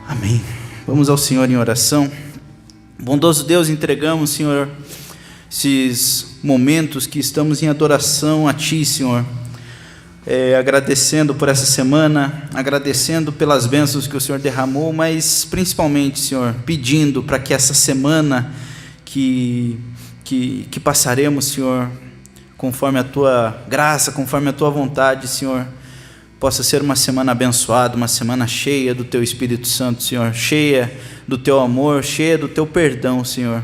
Amém. Vamos ao Senhor em oração. Bondoso Deus, entregamos, Senhor, esses momentos que estamos em adoração a Ti, Senhor, agradecendo por essa semana, agradecendo pelas bênçãos que o Senhor derramou, mas principalmente, Senhor, pedindo para que essa semana que passaremos, Senhor, conforme a Tua graça, conforme a Tua vontade, Senhor, possa ser uma semana abençoada, uma semana cheia do Teu Espírito Santo, Senhor, cheia do Teu amor, cheia do Teu perdão, Senhor.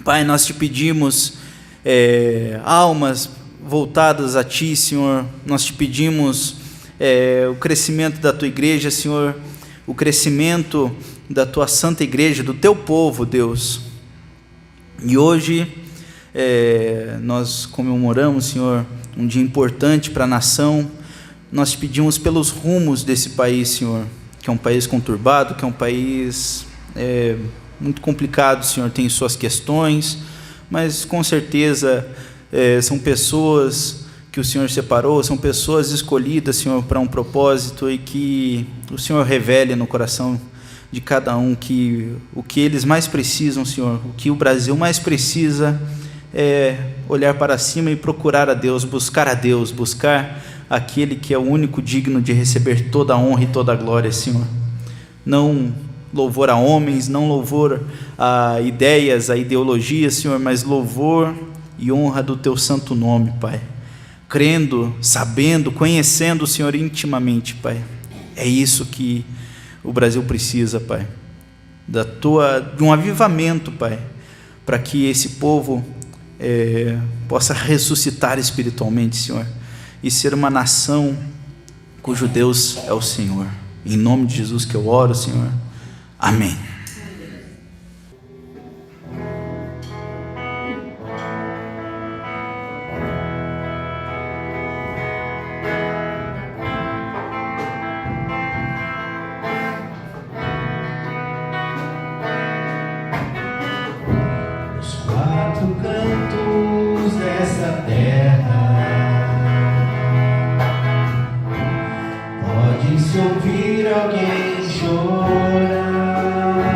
Pai, nós Te pedimos almas voltadas a Ti, Senhor. Nós Te pedimos o crescimento da Tua igreja, Senhor, o crescimento da Tua santa igreja, do Teu povo, Deus. E hoje nós comemoramos, Senhor, um dia importante para a nação. Nós Te pedimos pelos rumos desse país, Senhor, que é um país conturbado, que é um país muito complicado, Senhor, tem suas questões, mas com certeza são pessoas que o Senhor separou, são pessoas escolhidas, Senhor, para um propósito, e que o Senhor revele no coração de cada um que o que eles mais precisam, Senhor, o que o Brasil mais precisa é olhar para cima e procurar a Deus, buscar aquele que é o único digno de receber toda a honra e toda a glória, Senhor. Não louvor a homens, não louvor a ideias, a ideologias, Senhor, mas louvor e honra do Teu santo nome, Pai. Crendo, sabendo, conhecendo o Senhor intimamente, Pai. É isso que o Brasil precisa, Pai. De um avivamento, Pai, para que esse povo possa ressuscitar espiritualmente, Senhor, e ser uma nação cujo Deus é o Senhor. Em nome de Jesus que eu oro, Senhor. Amém. Os quatro cantos dessa terra pode-se ouvir alguém chorar.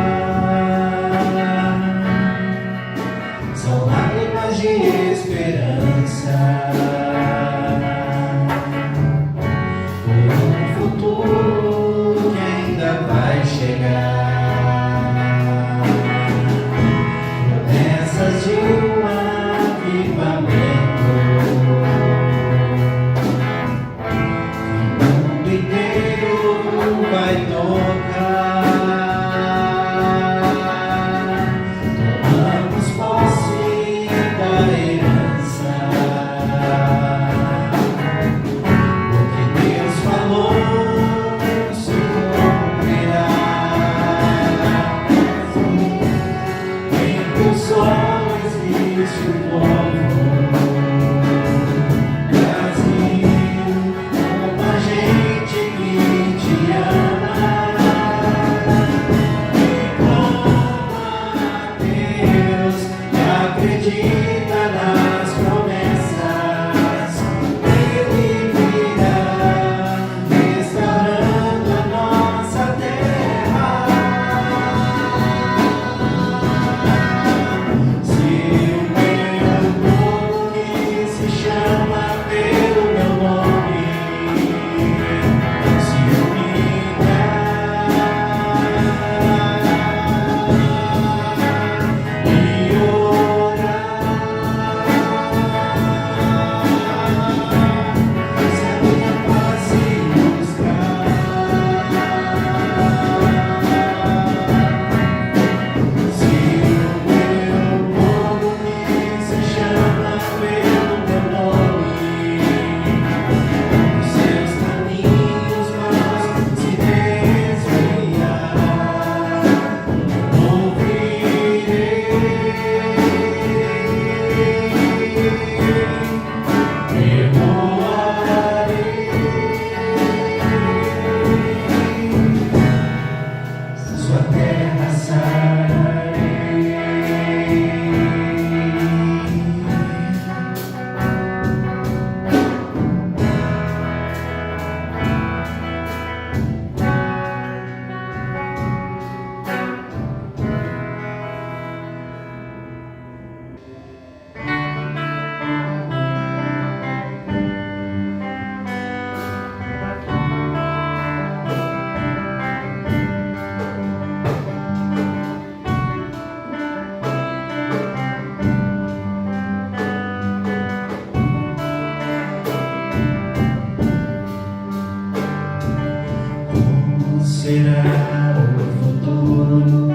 será o futuro do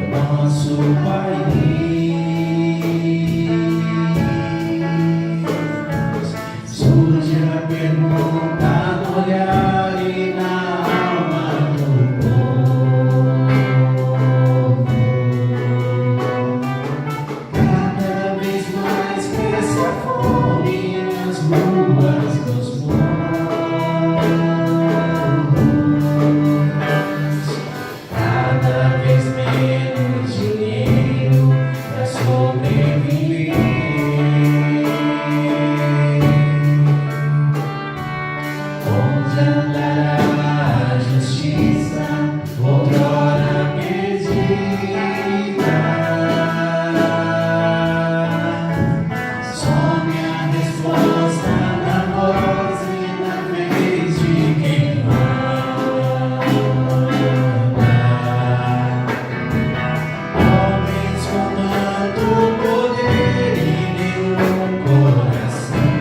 nosso país? Surge a pergunta no olhar e na alma do povo. Cada vez mais cresce a fome nas ruas dos morros. Cada vez menos dinheiro para sobreviver. Onde andará a justiça, outrora perdida? Some a resposta na voz e na vez de quem manda. Homens com tanto poder e nenhum coração.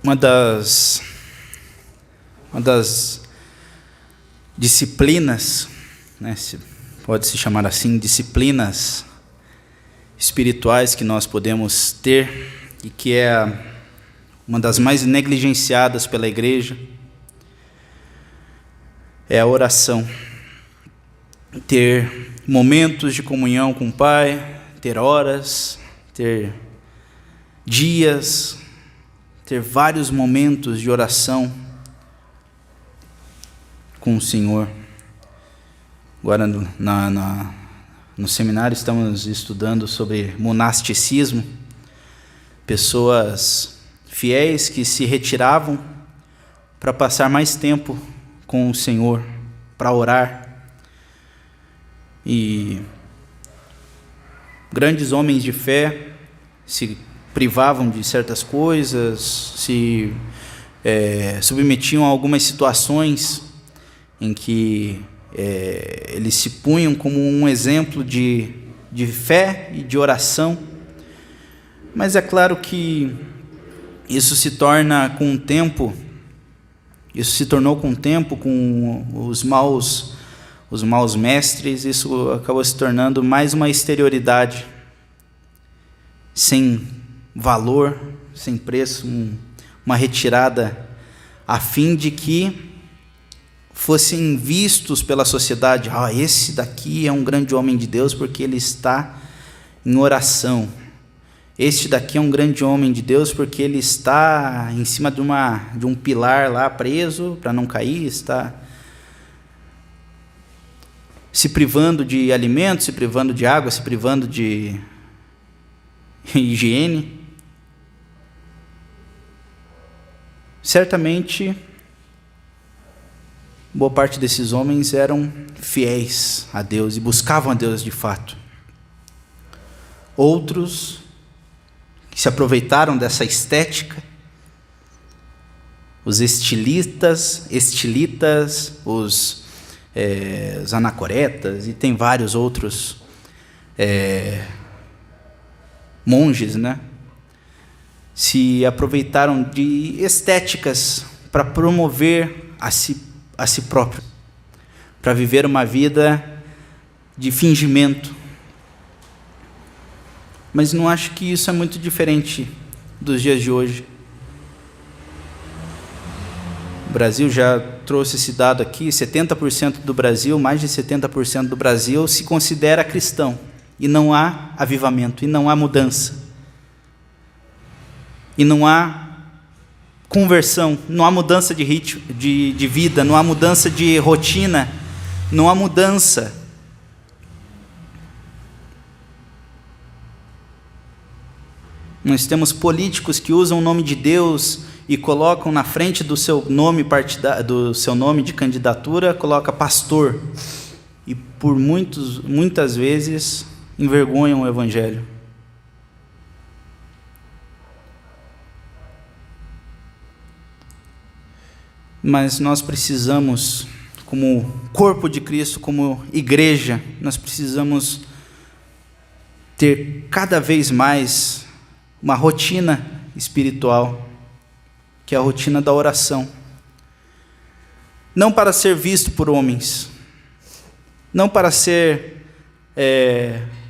Uma das disciplinas, né, pode-se chamar assim, disciplinas espirituais que nós podemos ter e que é uma das mais negligenciadas pela igreja, é a oração. Ter momentos de comunhão com o Pai, ter horas, ter dias, ter vários momentos de oração com o Senhor. Agora no seminário estamos estudando sobre monasticismo, pessoas fiéis que se retiravam para passar mais tempo com o Senhor, para orar. E grandes homens de fé se privavam de certas coisas, se submetiam a algumas situações em que eles se punham como um exemplo de fé e de oração. Mas é claro que isso se tornou com o tempo, com os maus mestres, isso acabou se tornando mais uma exterioridade, sem valor, sem preço, uma retirada, a fim de que fossem vistos pela sociedade. Esse daqui é um grande homem de Deus porque ele está em oração. Este daqui é um grande homem de Deus porque ele está em cima de um pilar lá preso para não cair, está se privando de alimento, se privando de água, se privando de higiene. Certamente, boa parte desses homens eram fiéis a Deus e buscavam a Deus de fato. Outros que se aproveitaram dessa estética, os estilitas, os anacoretas, e tem vários outros monges, né? Se aproveitaram de estéticas para promover a si próprio, para viver uma vida de fingimento. Mas não acho que isso é muito diferente dos dias de hoje. O Brasil já trouxe esse dado aqui, 70% do Brasil, mais de 70% do Brasil se considera cristão, e não há avivamento, e não há mudança, e não há conversão, não há mudança de ritmo, de vida, não há mudança de rotina, não há mudança. Nós temos políticos que usam o nome de Deus e colocam na frente do seu nome de candidatura, coloca pastor, e por muitas vezes envergonham o evangelho. Mas nós precisamos, como corpo de Cristo, como igreja, nós precisamos ter cada vez mais uma rotina espiritual, que é a rotina da oração. Não para ser visto por homens, não para ser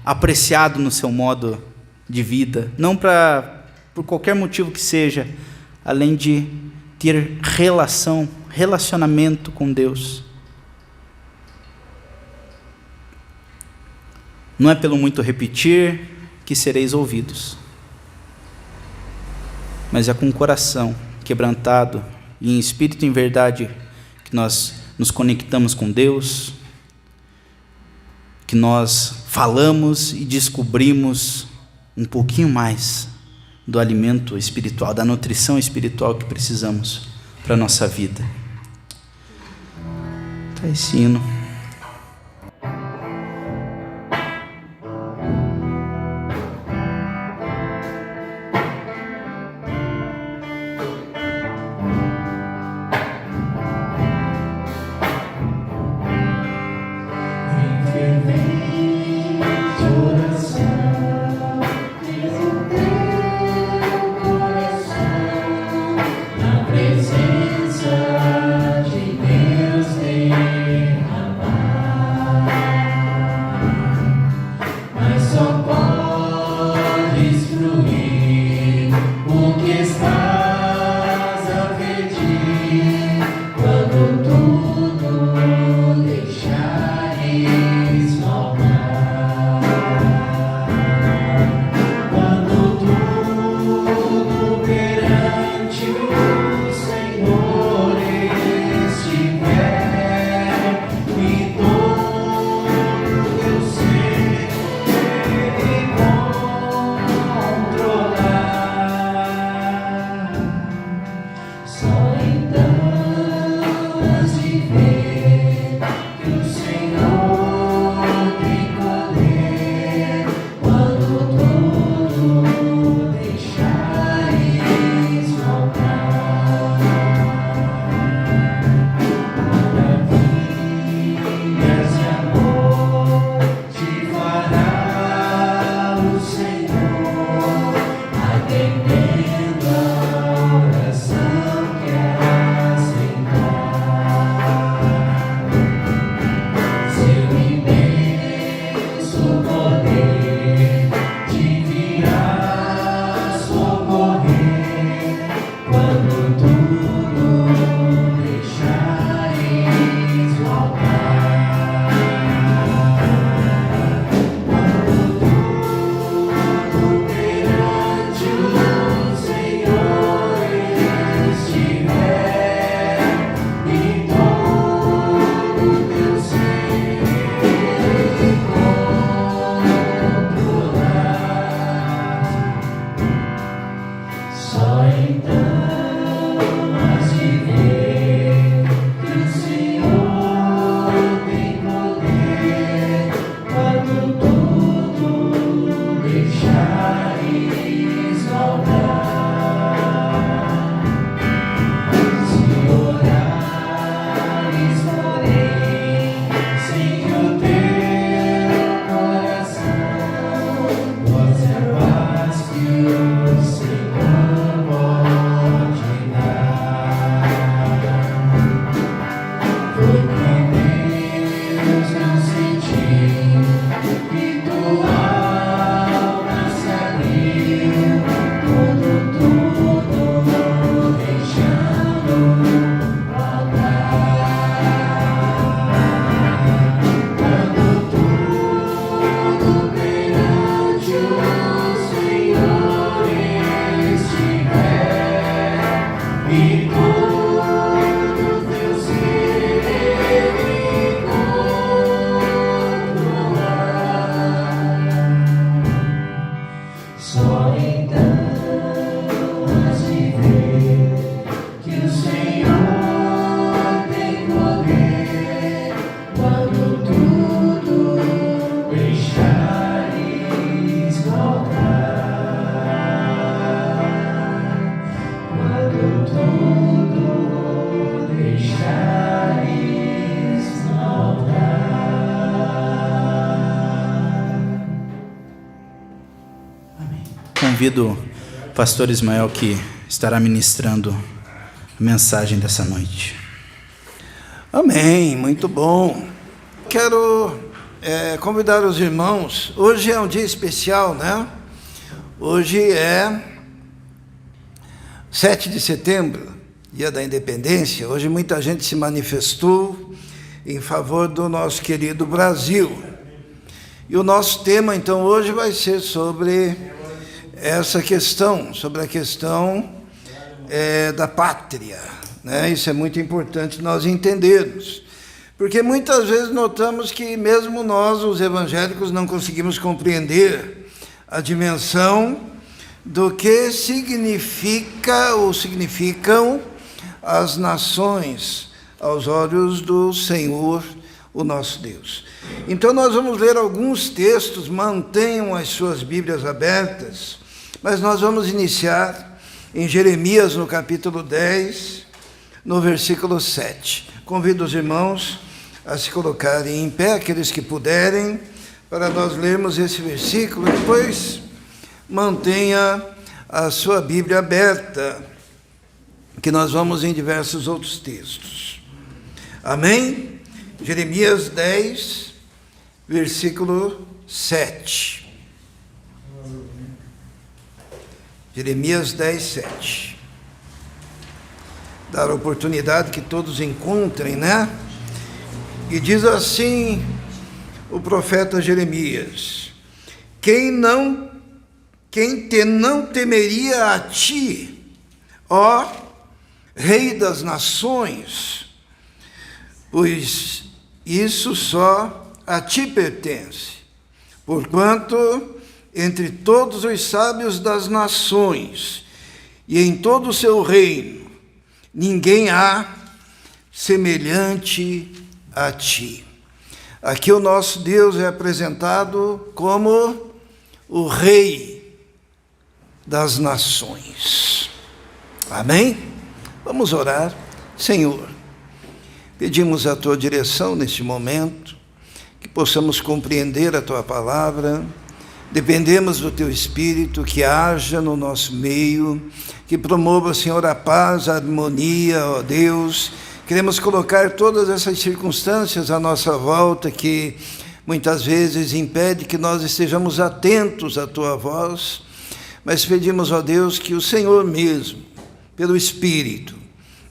apreciado no seu modo de vida, não por qualquer motivo que seja, além de ter relacionamento com Deus. Não é pelo muito repetir que sereis ouvidos, mas é com o coração quebrantado e em espírito e em verdade que nós nos conectamos com Deus, que nós falamos e descobrimos um pouquinho mais do alimento espiritual, da nutrição espiritual que precisamos para a nossa vida. Tá esse hino. atendendo a oração que aceitar. Seu imenso poder te virá socorrer quando tudo deixares faltar. Quando tudo perante o Senhor estiver e todo teu ser controlar, só então has de ver que o Senhor tem poder quando tudo deixares faltar. Se orares, porém, sem que o teu coração goze a paz que o Senhor pode dar. Foi que Deus não sentiu e tua alma se abriu, tudo deixando faltar. Quando tudo perante o Senhor estiver e todo teu ser controlar, só então has de ver que o Senhor tem poder quando tudo deixares faltar. Quando tudo deixares faltar. Convido o pastor Ismael, que estará ministrando a mensagem dessa noite. Amém, muito bom. Quero convidar os irmãos. Hoje é um dia especial, né? Hoje é 7 de setembro, dia da independência. Hoje muita gente se manifestou em favor do nosso querido Brasil. E o nosso tema, então, hoje vai ser sobre essa questão, sobre a questão da pátria, né? Isso é muito importante nós entendermos, porque muitas vezes notamos que mesmo nós, os evangélicos, não conseguimos compreender a dimensão do que significa ou significam as nações aos olhos do Senhor, o nosso Deus. Então nós vamos ler alguns textos, mantenham as suas Bíblias abertas, mas nós vamos iniciar em Jeremias, no capítulo 10, no versículo 7. Convido os irmãos a se colocarem em pé, aqueles que puderem, para nós lermos esse versículo. Depois mantenha a sua Bíblia aberta, que nós vamos em diversos outros textos. Amém? Jeremias 10, versículo 7. Jeremias 10, 7. Dar a oportunidade que todos encontrem, né? E diz assim o profeta Jeremias: quem te não temeria a ti, ó Rei das nações, pois isso só a ti pertence, porquanto entre todos os sábios das nações e em todo o seu reino, ninguém há semelhante a ti. Aqui o nosso Deus é apresentado como o Rei das nações. Amém? Vamos orar. Senhor, pedimos a Tua direção neste momento, que possamos compreender a Tua palavra, Dependemos do Teu Espírito que haja no nosso meio, que promova, Senhor, a paz, a harmonia, ó Deus. Queremos colocar todas essas circunstâncias à nossa volta que muitas vezes impede que nós estejamos atentos à Tua voz, mas pedimos, ó Deus, que o Senhor mesmo, pelo Espírito,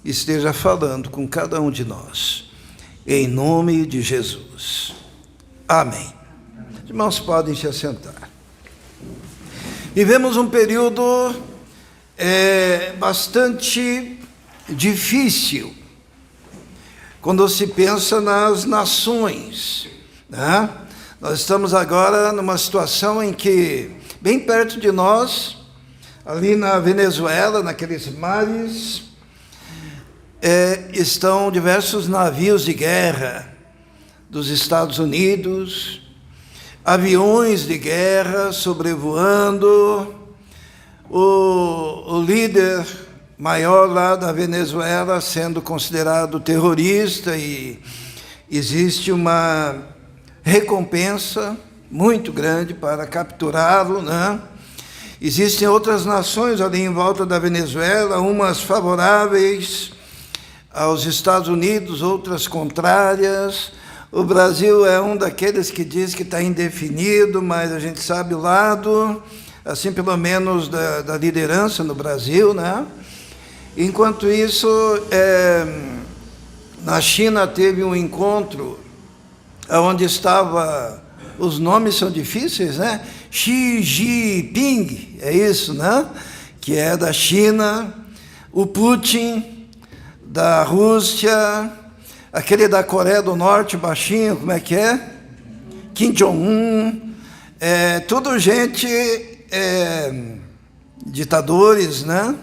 esteja falando com cada um de nós, em nome de Jesus. Amém. Os irmãos podem se assentar. Vivemos um período bastante difícil, quando se pensa nas nações, né? Nós estamos agora numa situação em que, bem perto de nós, ali na Venezuela, naqueles mares, estão diversos navios de guerra dos Estados Unidos, aviões de guerra sobrevoando. O líder maior lá da Venezuela sendo considerado terrorista, e existe uma recompensa muito grande para capturá-lo, né? Existem outras nações ali em volta da Venezuela, umas favoráveis aos Estados Unidos, outras contrárias. O Brasil é um daqueles que diz que está indefinido, mas a gente sabe o lado, assim pelo menos da liderança no Brasil, né? Enquanto isso, na China teve um encontro onde estava, os nomes são difíceis, né? Xi Jinping, é isso, né? Que é da China, o Putin, da Rússia, aquele da Coreia do Norte, baixinho, como é que é? Kim Jong-un, tudo gente, ditadores, né?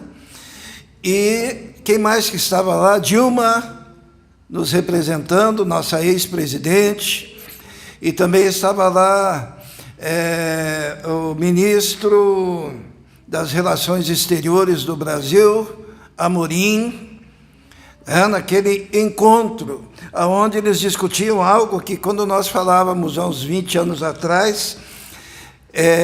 E quem mais que estava lá? Dilma, nos representando, nossa ex-presidente, e também estava lá o ministro das Relações Exteriores do Brasil, Amorim, naquele encontro, onde eles discutiam algo que, quando nós falávamos há uns 20 anos atrás,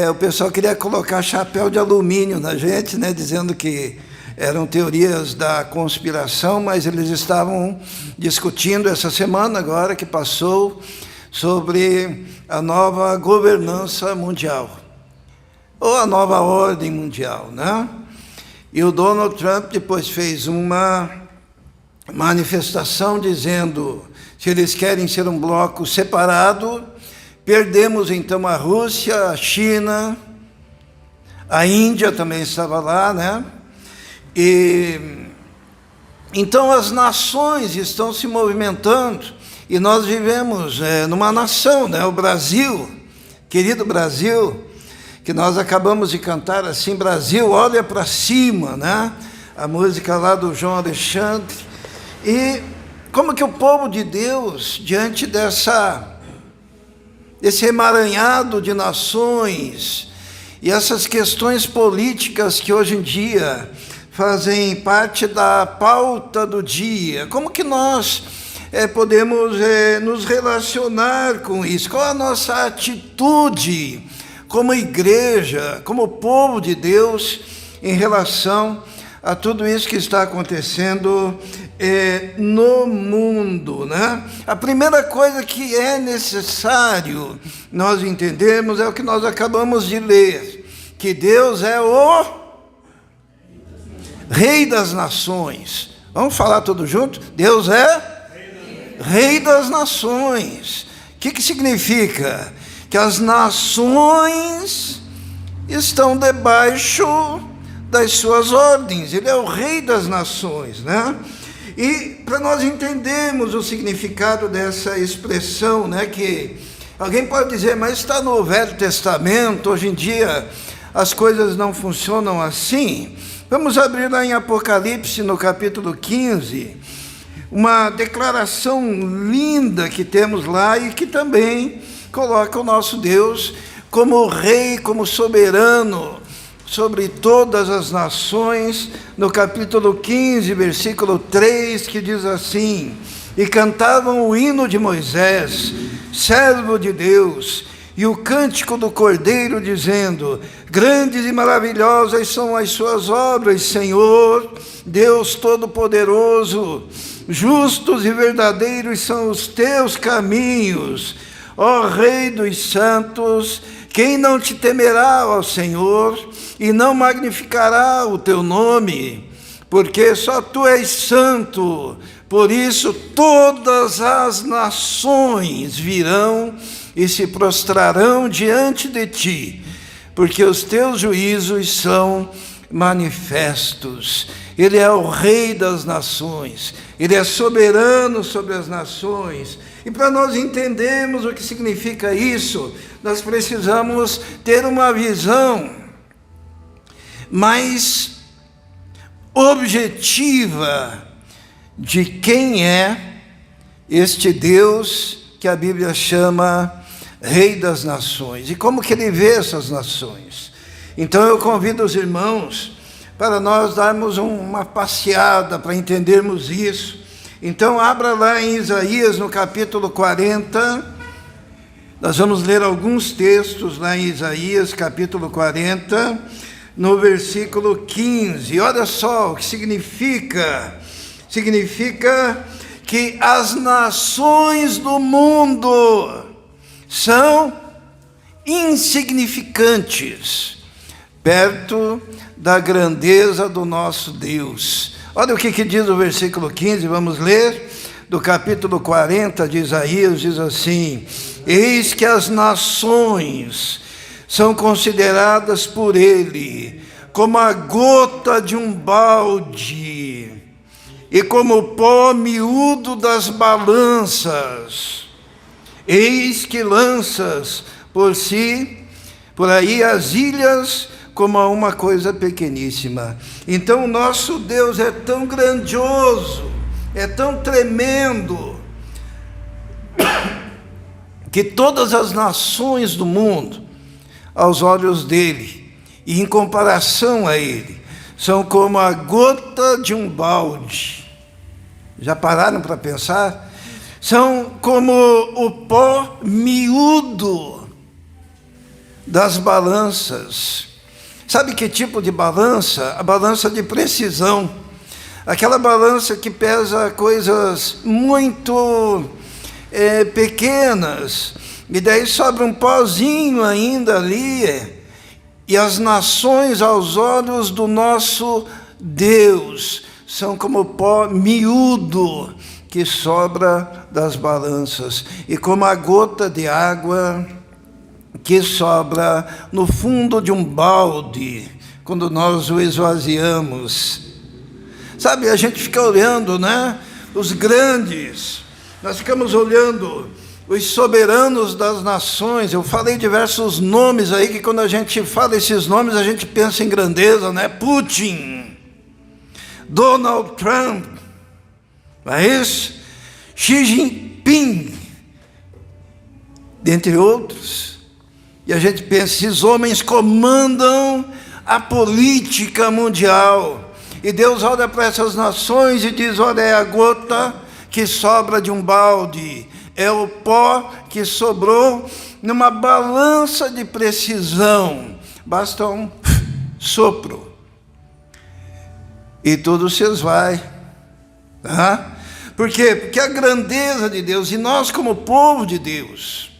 o pessoal queria colocar chapéu de alumínio na gente, né, dizendo que eram teorias da conspiração, mas eles estavam discutindo essa semana agora que passou sobre a nova governança mundial, ou a nova ordem mundial, né? E o Donald Trump depois fez uma manifestação dizendo: se eles querem ser um bloco separado, perdemos então a Rússia, a China, a Índia também estava lá, né? E então as nações estão se movimentando, e nós vivemos numa nação, né? O Brasil, querido Brasil, que nós acabamos de cantar assim: Brasil, olha para cima, né? A música lá do João Alexandre. E como que o povo de Deus, diante desse emaranhado de nações e essas questões políticas que hoje em dia fazem parte da pauta do dia, como que nós podemos nos relacionar com isso? Qual a nossa atitude como igreja, como povo de Deus, em relação a tudo isso que está acontecendo no mundo, né? A primeira coisa que é necessário nós entendermos é o que nós acabamos de ler, que Deus é o Rei das Nações. Vamos falar tudo junto? Deus é Rei das Nações. O que significa? Que as nações estão debaixo das suas ordens. Ele é o Rei das Nações, né? E para nós entendermos o significado dessa expressão, né, que alguém pode dizer, mas está no Velho Testamento, hoje em dia as coisas não funcionam assim. Vamos abrir lá em Apocalipse, no capítulo 15, uma declaração linda que temos lá e que também coloca o nosso Deus como Rei, como soberano sobre todas as nações, no capítulo 15, versículo 3, que diz assim: e cantavam o hino de Moisés, servo de Deus, e o cântico do Cordeiro, dizendo: grandes e maravilhosas são as suas obras, Senhor, Deus Todo-Poderoso. Justos e verdadeiros são os teus caminhos, ó Rei dos santos. Quem não te temerá, ó Senhor, e não magnificará o teu nome? Porque só tu és santo. Por isso todas as nações virão e se prostrarão diante de ti, porque os teus juízos são manifestos. Ele é o Rei das nações, Ele é soberano sobre as nações. E para nós entendermos o que significa isso, nós precisamos ter uma visão mais objetiva de quem é este Deus que a Bíblia chama Rei das nações, e como que Ele vê essas nações. Então eu convido os irmãos para nós darmos uma passeada, para entendermos isso. Então abra lá em Isaías, no capítulo 40, nós vamos ler alguns textos lá em Isaías, capítulo 40, no versículo 15, olha só o que significa. Significa que as nações do mundo são insignificantes perto da grandeza do nosso Deus. Olha o que diz o versículo 15, vamos ler, do capítulo 40 de Isaías, diz assim: eis que as nações são consideradas por Ele como a gota de um balde, e como o pó miúdo das balanças. Eis que lanças por aí as ilhas como a uma coisa pequeníssima. Então o nosso Deus é tão grandioso, é tão tremendo, que todas as nações do mundo, aos olhos dele, e em comparação a ele, são como a gota de um balde. Já pararam para pensar? São como o pó miúdo das balanças. Sabe que tipo de balança? A balança de precisão. Aquela balança que pesa coisas muito pequenas, e daí sobra um pozinho ainda ali. E as nações aos olhos do nosso Deus são como pó miúdo que sobra das balanças, e como a gota de água que sobra no fundo de um balde, quando nós o esvaziamos. Sabe, a gente fica olhando, né? Os grandes, nós ficamos olhando os soberanos das nações. Eu falei diversos nomes aí, que quando a gente fala esses nomes, a gente pensa em grandeza, né? Putin, Donald Trump, não é isso? Xi Jinping, dentre outros. E a gente pensa, esses homens comandam a política mundial. E Deus olha para essas nações e diz: olha, é a gota que sobra de um balde, é o pó que sobrou numa balança de precisão. Basta um sopro e tudo se esvai. Por quê? Porque a grandeza de Deus, e nós como povo de Deus,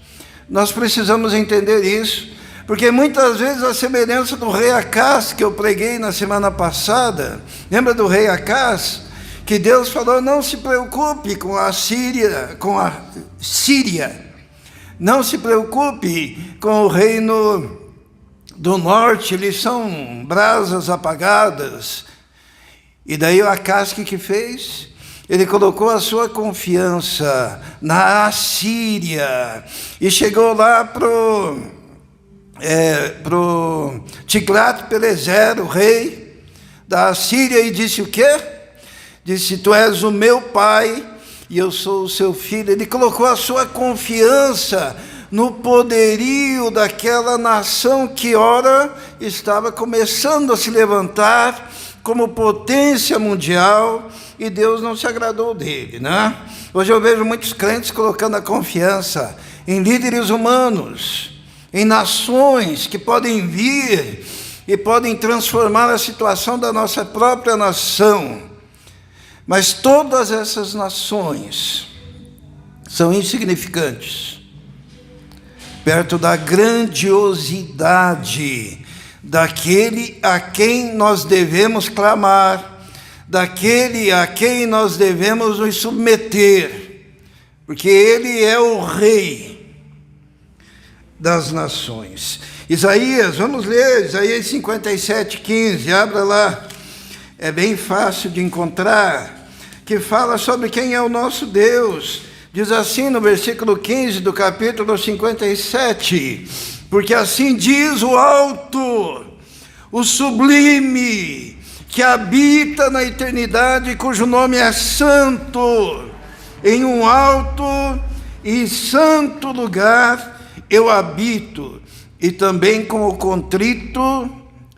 nós precisamos entender isso, porque muitas vezes a semelhança do rei Acás, que eu preguei na semana passada, lembra do rei Acás? Que Deus falou: não se preocupe com a Síria, não se preocupe com o reino do norte, eles são brasas apagadas. E daí o Acás que fez? Ele colocou a sua confiança na Assíria, e chegou lá pro Tiglat-Pileser, o rei da Assíria, e disse o quê? Disse: tu és o meu pai e eu sou o seu filho. Ele colocou a sua confiança no poderio daquela nação que ora estava começando a se levantar como potência mundial, e Deus não se agradou dele, né? Hoje eu vejo muitos crentes colocando a confiança em líderes humanos, em nações que podem vir e podem transformar a situação da nossa própria nação. Mas todas essas nações são insignificantes perto da grandiosidade daquele a quem nós devemos clamar, daquele a quem nós devemos nos submeter, porque Ele é o Rei das nações. Isaías, vamos ler Isaías 57:15, abra lá, é bem fácil de encontrar, que fala sobre quem é o nosso Deus. Diz assim no versículo 15 do capítulo 57, porque assim diz o alto, o sublime, que habita na eternidade, cujo nome é santo, em um alto e santo lugar eu habito, e também com o contrito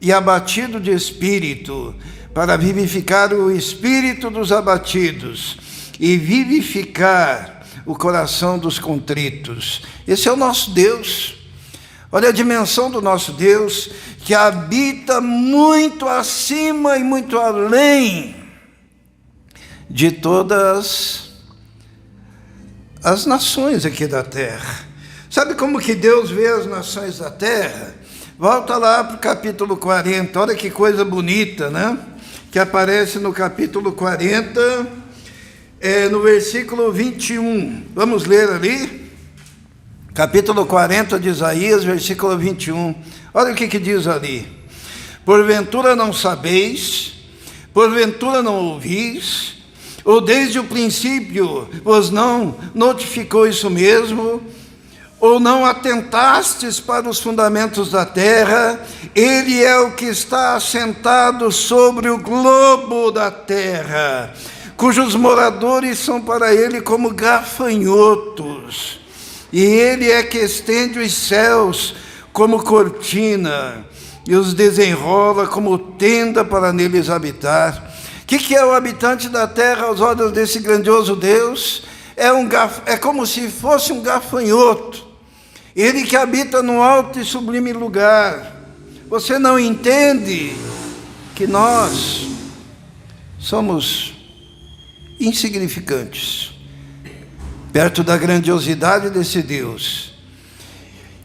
e abatido de espírito, para vivificar o espírito dos abatidos e vivificar o coração dos contritos. Esse é o nosso Deus. Olha a dimensão do nosso Deus, que habita muito acima e muito além de todas as nações aqui da terra. Sabe como que Deus vê as nações da terra? Volta lá para o capítulo 40, olha que coisa bonita, né? Que aparece no capítulo 40, no versículo 21. Vamos ler ali? Capítulo 40 de Isaías, versículo 21. Olha o que diz ali. Porventura não sabeis, porventura não ouvis, ou desde o princípio vos não notificou isso mesmo, ou não atentastes para os fundamentos da terra? Ele é o que está assentado sobre o globo da terra, cujos moradores são para ele como gafanhotos, e ele é que estende os céus como cortina, e os desenrola como tenda para neles habitar. O que é o habitante da terra aos olhos desse grandioso Deus? É como se fosse um gafanhoto. Ele que habita num alto e sublime lugar. Você não entende que nós somos insignificantes perto da grandiosidade desse Deus.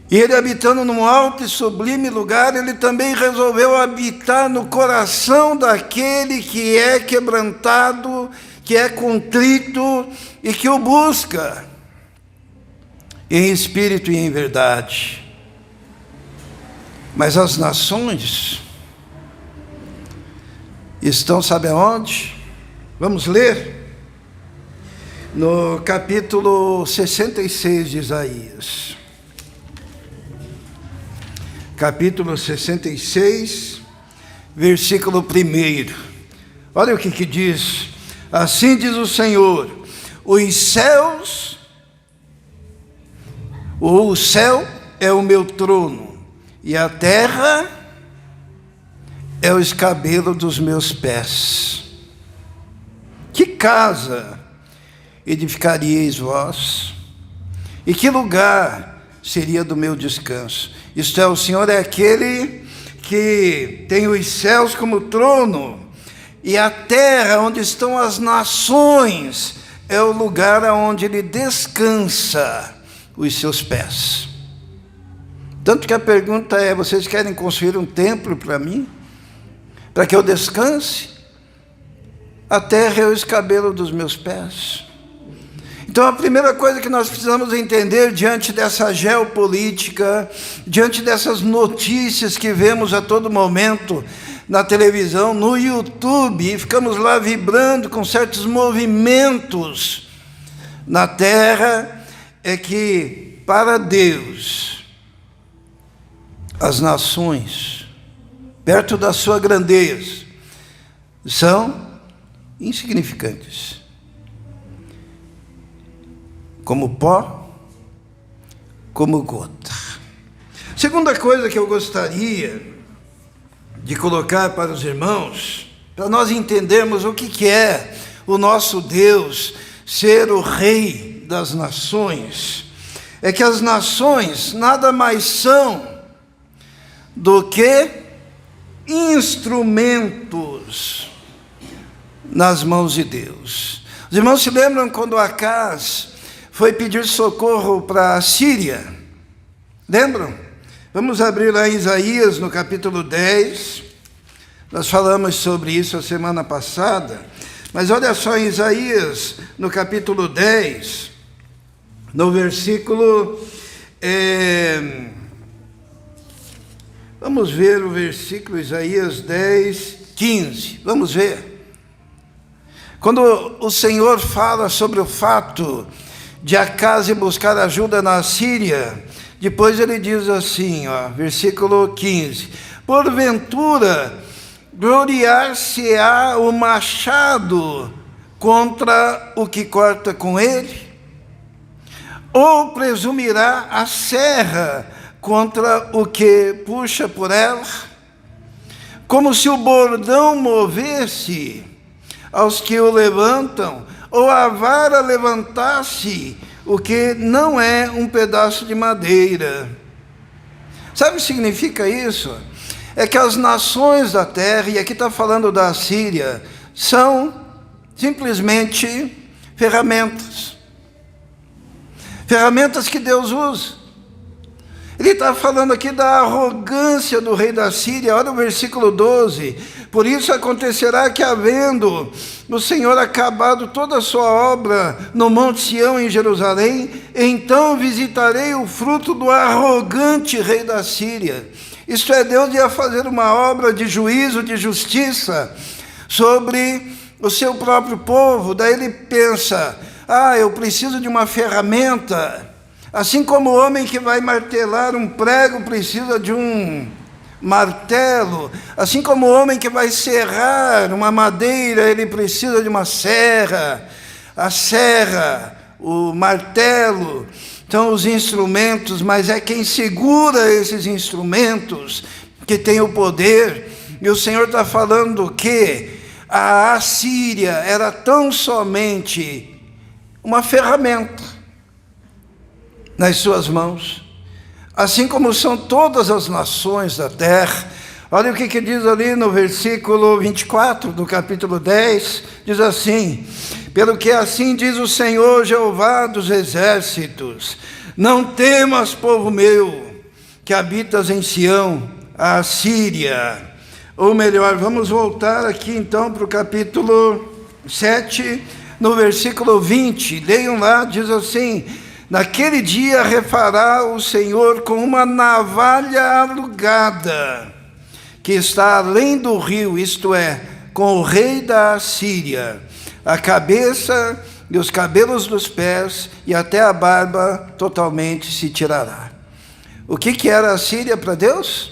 E ele, habitando num alto e sublime lugar, ele também resolveu habitar no coração daquele que é quebrantado, que é contrito e que o busca em espírito e em verdade. Mas as nações estão, sabe aonde? Vamos ler no capítulo 66 de Isaías. Capítulo 66, versículo 1. Olha o que diz. Assim diz o Senhor: os céus, o céu é o meu trono, e a terra é o escabelo dos meus pés. Que casa edificaríeis vós? E que lugar seria do meu descanso? Isto é, o Senhor é aquele que tem os céus como trono, e a terra onde estão as nações é o lugar onde ele descansa os seus pés. Tanto que a pergunta é: vocês querem construir um templo para mim? Para que eu descanse? A terra é o escabelo dos meus pés. Então a primeira coisa que nós precisamos entender diante dessa geopolítica, diante dessas notícias que vemos a todo momento na televisão, no YouTube, e ficamos lá vibrando com certos movimentos na terra, é que para Deus as nações, perto da sua grandeza, são insignificantes, como pó, como gota. Segunda coisa que eu gostaria de colocar para os irmãos, para nós entendermos o que é o nosso Deus ser o Rei das nações, é que as nações nada mais são do que instrumentos nas mãos de Deus. Os irmãos se lembram quando Acaz foi pedir socorro para a Síria? Lembram? Vamos abrir lá em Isaías, no capítulo 10. Nós falamos sobre isso a semana passada. Mas olha só, em Isaías, no capítulo 10, no versículo... vamos ver o versículo, Isaías 10, 15. Vamos ver. Quando o Senhor fala sobre o fato de Acaz buscar ajuda na Síria, depois ele diz assim, versículo 15: porventura gloriar-se-á o machado contra o que corta com ele? Ou presumirá a serra contra o que puxa por ela? Como se o bordão movesse aos que o levantam, ou a vara levantasse o que não é um pedaço de madeira. Sabe o que significa isso? É que as nações da terra, e aqui está falando da Síria, são simplesmente ferramentas. Ferramentas que Deus usa. Ele está falando aqui da arrogância do rei da Síria. Olha o versículo 12. Por isso acontecerá que, havendo o Senhor acabado toda a sua obra no Monte Sião em Jerusalém, então visitarei o fruto do arrogante rei da Síria. Isto é, Deus ia fazer uma obra de juízo, de justiça sobre o seu próprio povo. Daí ele pensa, eu preciso de uma ferramenta. Assim como o homem que vai martelar um prego precisa de um martelo, assim como o homem que vai serrar uma madeira, ele precisa de uma serra. A serra, o martelo, são os instrumentos, mas é quem segura esses instrumentos que tem o poder. E o Senhor está falando que a Assíria era tão somente uma ferramenta nas suas mãos, assim como são todas as nações da terra. Olha o que diz ali no versículo 24 do capítulo 10, diz assim: pelo que assim diz o Senhor Jeová dos exércitos, não temas, povo meu, que habitas em Sião, a Síria. Ou melhor, vamos voltar aqui então para o capítulo 7, no versículo 20, leiam lá, diz assim: naquele dia refará o Senhor com uma navalha alugada, que está além do rio, isto é, com o rei da Assíria, a cabeça e os cabelos dos pés e até a barba totalmente se tirará. O que era a Síria para Deus?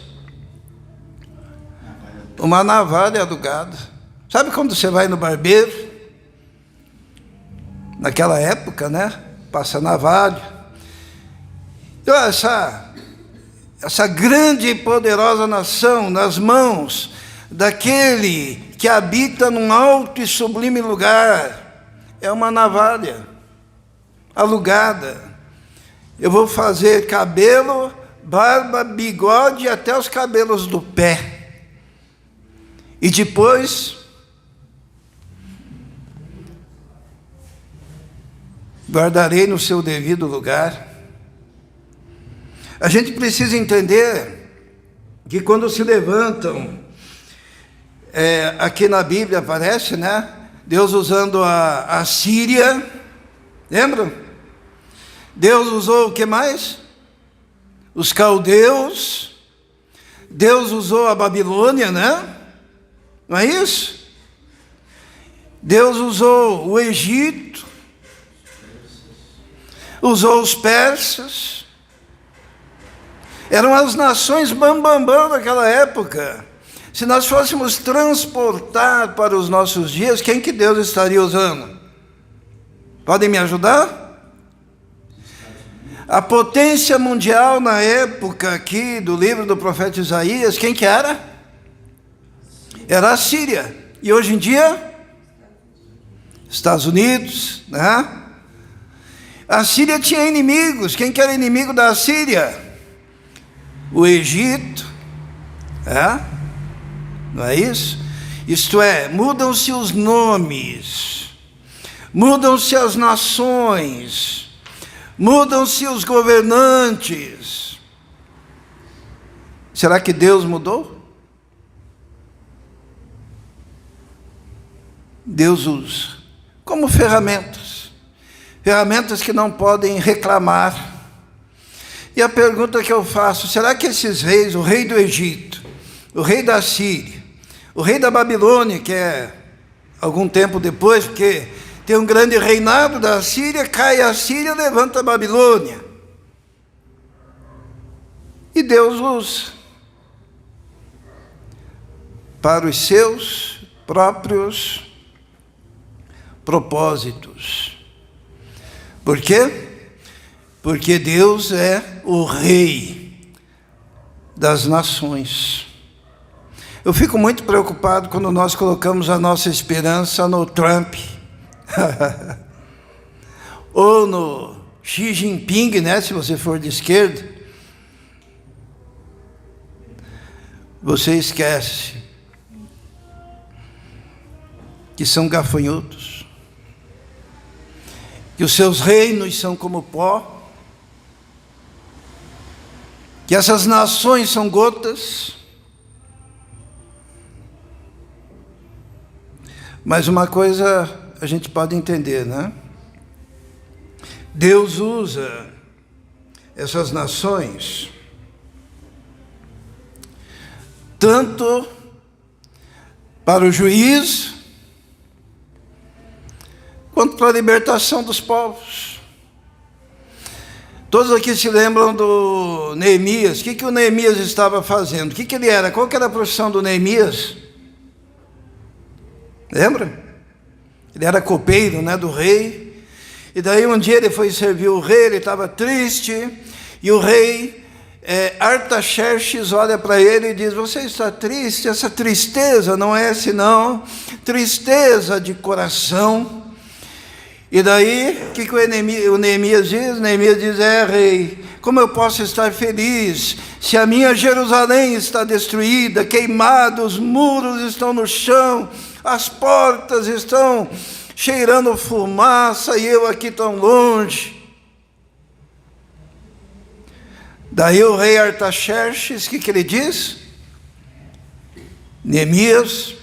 Uma navalha alugada. Sabe quando você vai no barbeiro? Naquela época, né? Passa navalha. Então, essa grande e poderosa nação nas mãos daquele que habita num alto e sublime lugar é uma navalha alugada. Eu vou fazer cabelo, barba, bigode e até os cabelos do pé. E depois guardarei no seu devido lugar. A gente precisa entender que quando se levantam, aqui na Bíblia aparece, né? Deus usando a Síria, lembram? Deus usou o que mais? Os caldeus. Deus usou a Babilônia, né? Não é isso? Deus usou o Egito, usou os persas. Eram as nações bambambam daquela época. Se nós fôssemos transportar para os nossos dias, quem que Deus estaria usando? Podem me ajudar? A potência mundial na época aqui do livro do profeta Isaías, quem que era? Era a Síria. E hoje em dia? Estados Unidos, né? A Síria tinha inimigos. Quem que era inimigo da Síria? O Egito. Não é isso? Isto é, mudam-se os nomes, mudam-se as nações, mudam-se os governantes. Será que Deus mudou? Deus usa como ferramentas que não podem reclamar. E a pergunta que eu faço, será que esses reis, o rei do Egito, o rei da Síria, o rei da Babilônia, que é algum tempo depois, porque tem um grande reinado da Síria, cai a Síria, levanta a Babilônia. E Deus usa para os seus próprios propósitos. Por quê? Porque Deus é o rei das nações. Eu fico muito preocupado quando nós colocamos a nossa esperança no Trump, ou no Xi Jinping, né, se você for de esquerda. Você esquece que são gafanhotos, que os seus reinos são como pó, que essas nações são gotas. Mas uma coisa a gente pode entender, né? Deus usa essas nações tanto para o juízo, quanto para a libertação dos povos. Todos aqui se lembram do Neemias. O que o Neemias estava fazendo? O que ele era? Qual que era a profissão do Neemias? Lembra? Ele era copeiro, né, do rei. E daí um dia ele foi servir o rei, ele estava triste, e o rei Artaxerxes olha para ele e diz: você está triste? Essa tristeza não é senão tristeza de coração. E daí, o que o Neemias diz? Neemias diz: rei, como eu posso estar feliz se a minha Jerusalém está destruída, queimada, os muros estão no chão, as portas estão cheirando fumaça e eu aqui tão longe. Daí o rei Artaxerxes, o que ele diz? Neemias,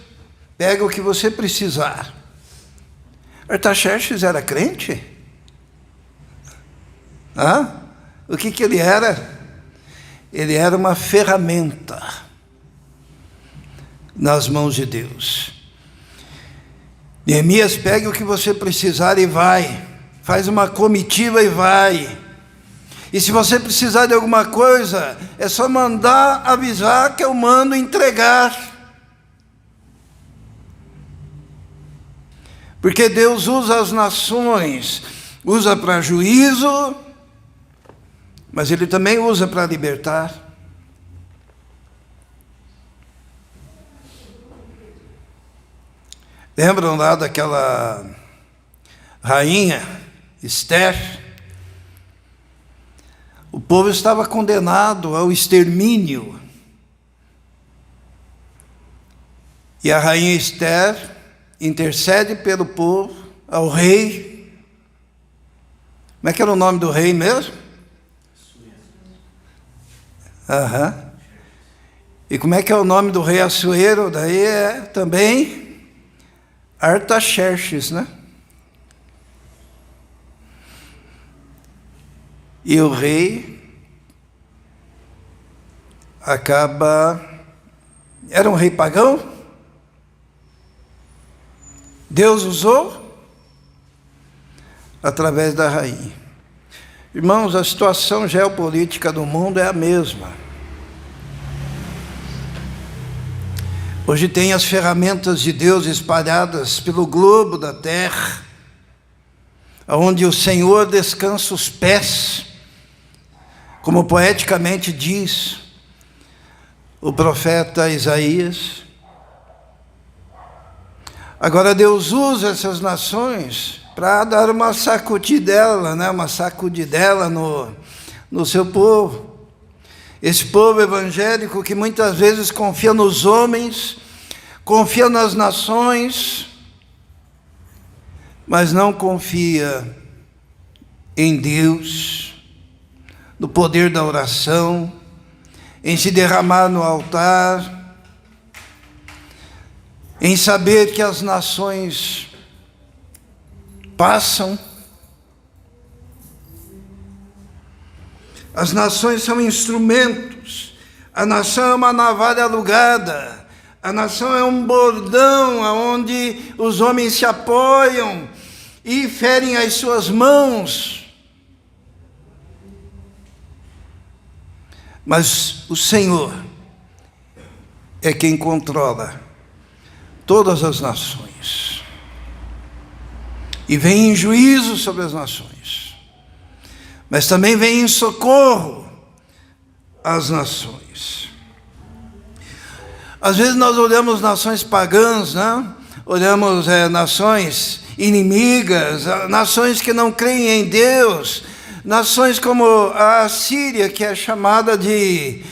pega o que você precisar. Artaxerxes era crente? O que ele era? Ele era uma ferramenta nas mãos de Deus. Neemias, pegue o que você precisar e vai. Faz uma comitiva e vai. E se você precisar de alguma coisa, é só mandar avisar que eu mando entregar. Porque Deus usa as nações, usa para juízo, mas Ele também usa para libertar. Lembram lá daquela rainha, Esther? O povo estava condenado ao extermínio. E a rainha Esther intercede pelo povo, ao rei. Como é que era o nome do rei mesmo? E como é que é o nome do rei Assuero? Daí é também Artaxerxes, né? E o rei era um rei pagão. Deus usou através da rainha. Irmãos, a situação geopolítica do mundo é a mesma. Hoje tem as ferramentas de Deus espalhadas pelo globo da terra, onde o Senhor descansa os pés, como poeticamente diz o profeta Isaías. Agora Deus usa essas nações para dar uma sacudidela, né? Uma sacudidela no seu povo. Esse povo evangélico que muitas vezes confia nos homens, confia nas nações, mas não confia em Deus, no poder da oração, em se derramar no altar, em saber que as nações passam. As nações são instrumentos. A nação é uma navalha alugada. A nação é um bordão onde os homens se apoiam e ferem as suas mãos. Mas o Senhor é quem controla todas as nações. E vem em juízo sobre as nações. Mas também vem em socorro às nações. Às vezes nós olhamos nações pagãs, né? Olhamos nações inimigas, nações que não creem em Deus, nações como a Síria, que é chamada de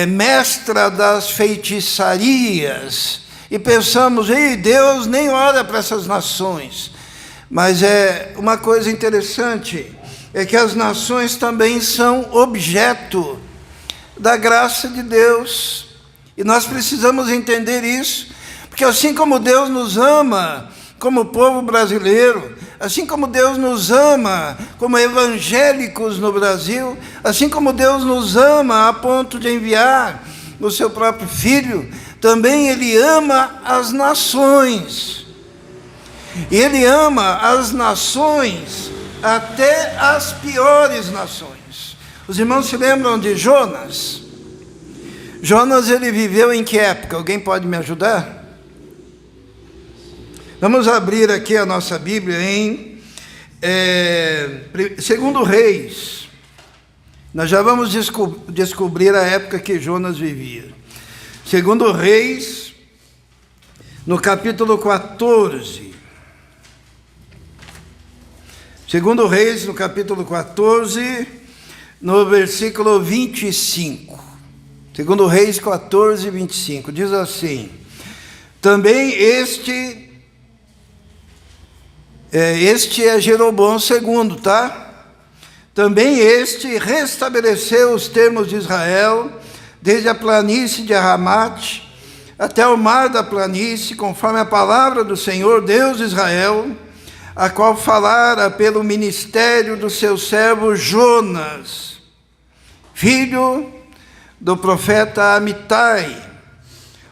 mestra das feitiçarias, e pensamos, ei, Deus nem olha para essas nações. Mas uma coisa interessante é que as nações também são objeto da graça de Deus, e nós precisamos entender isso, porque assim como Deus nos ama como povo brasileiro, assim como Deus nos ama como evangélicos no Brasil, assim como Deus nos ama a ponto de enviar o seu próprio Filho, também Ele ama as nações. E Ele ama as nações, até as piores nações. Os irmãos se lembram de Jonas? Jonas, ele viveu em que época? Alguém pode me ajudar? Vamos abrir aqui a nossa Bíblia em 2 Reis. Nós já vamos descobrir a época que Jonas vivia. 2 Reis, no capítulo 14. 2 Reis, no capítulo 14, no versículo 25. 2 Reis 14, 25. Diz assim: também este é Jeroboão II, tá? Também este restabeleceu os termos de Israel, desde a planície de Arramate até o mar da planície, conforme a palavra do Senhor, Deus de Israel, a qual falara pelo ministério do seu servo Jonas, filho do profeta Amitai,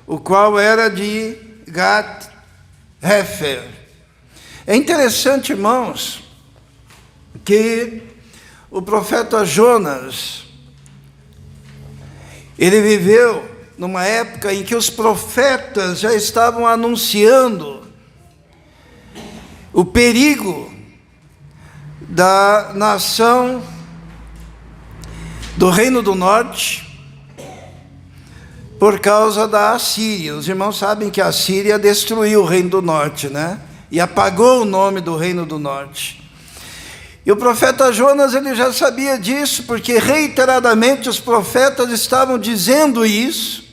o qual era de Gat-Hefer. É interessante, irmãos, que o profeta Jonas, ele viveu numa época em que os profetas já estavam anunciando o perigo da nação do Reino do Norte por causa da Assíria. Os irmãos sabem que a Assíria destruiu o Reino do Norte, né? E apagou o nome do Reino do Norte. E o profeta Jonas, ele já sabia disso, porque reiteradamente os profetas estavam dizendo isso.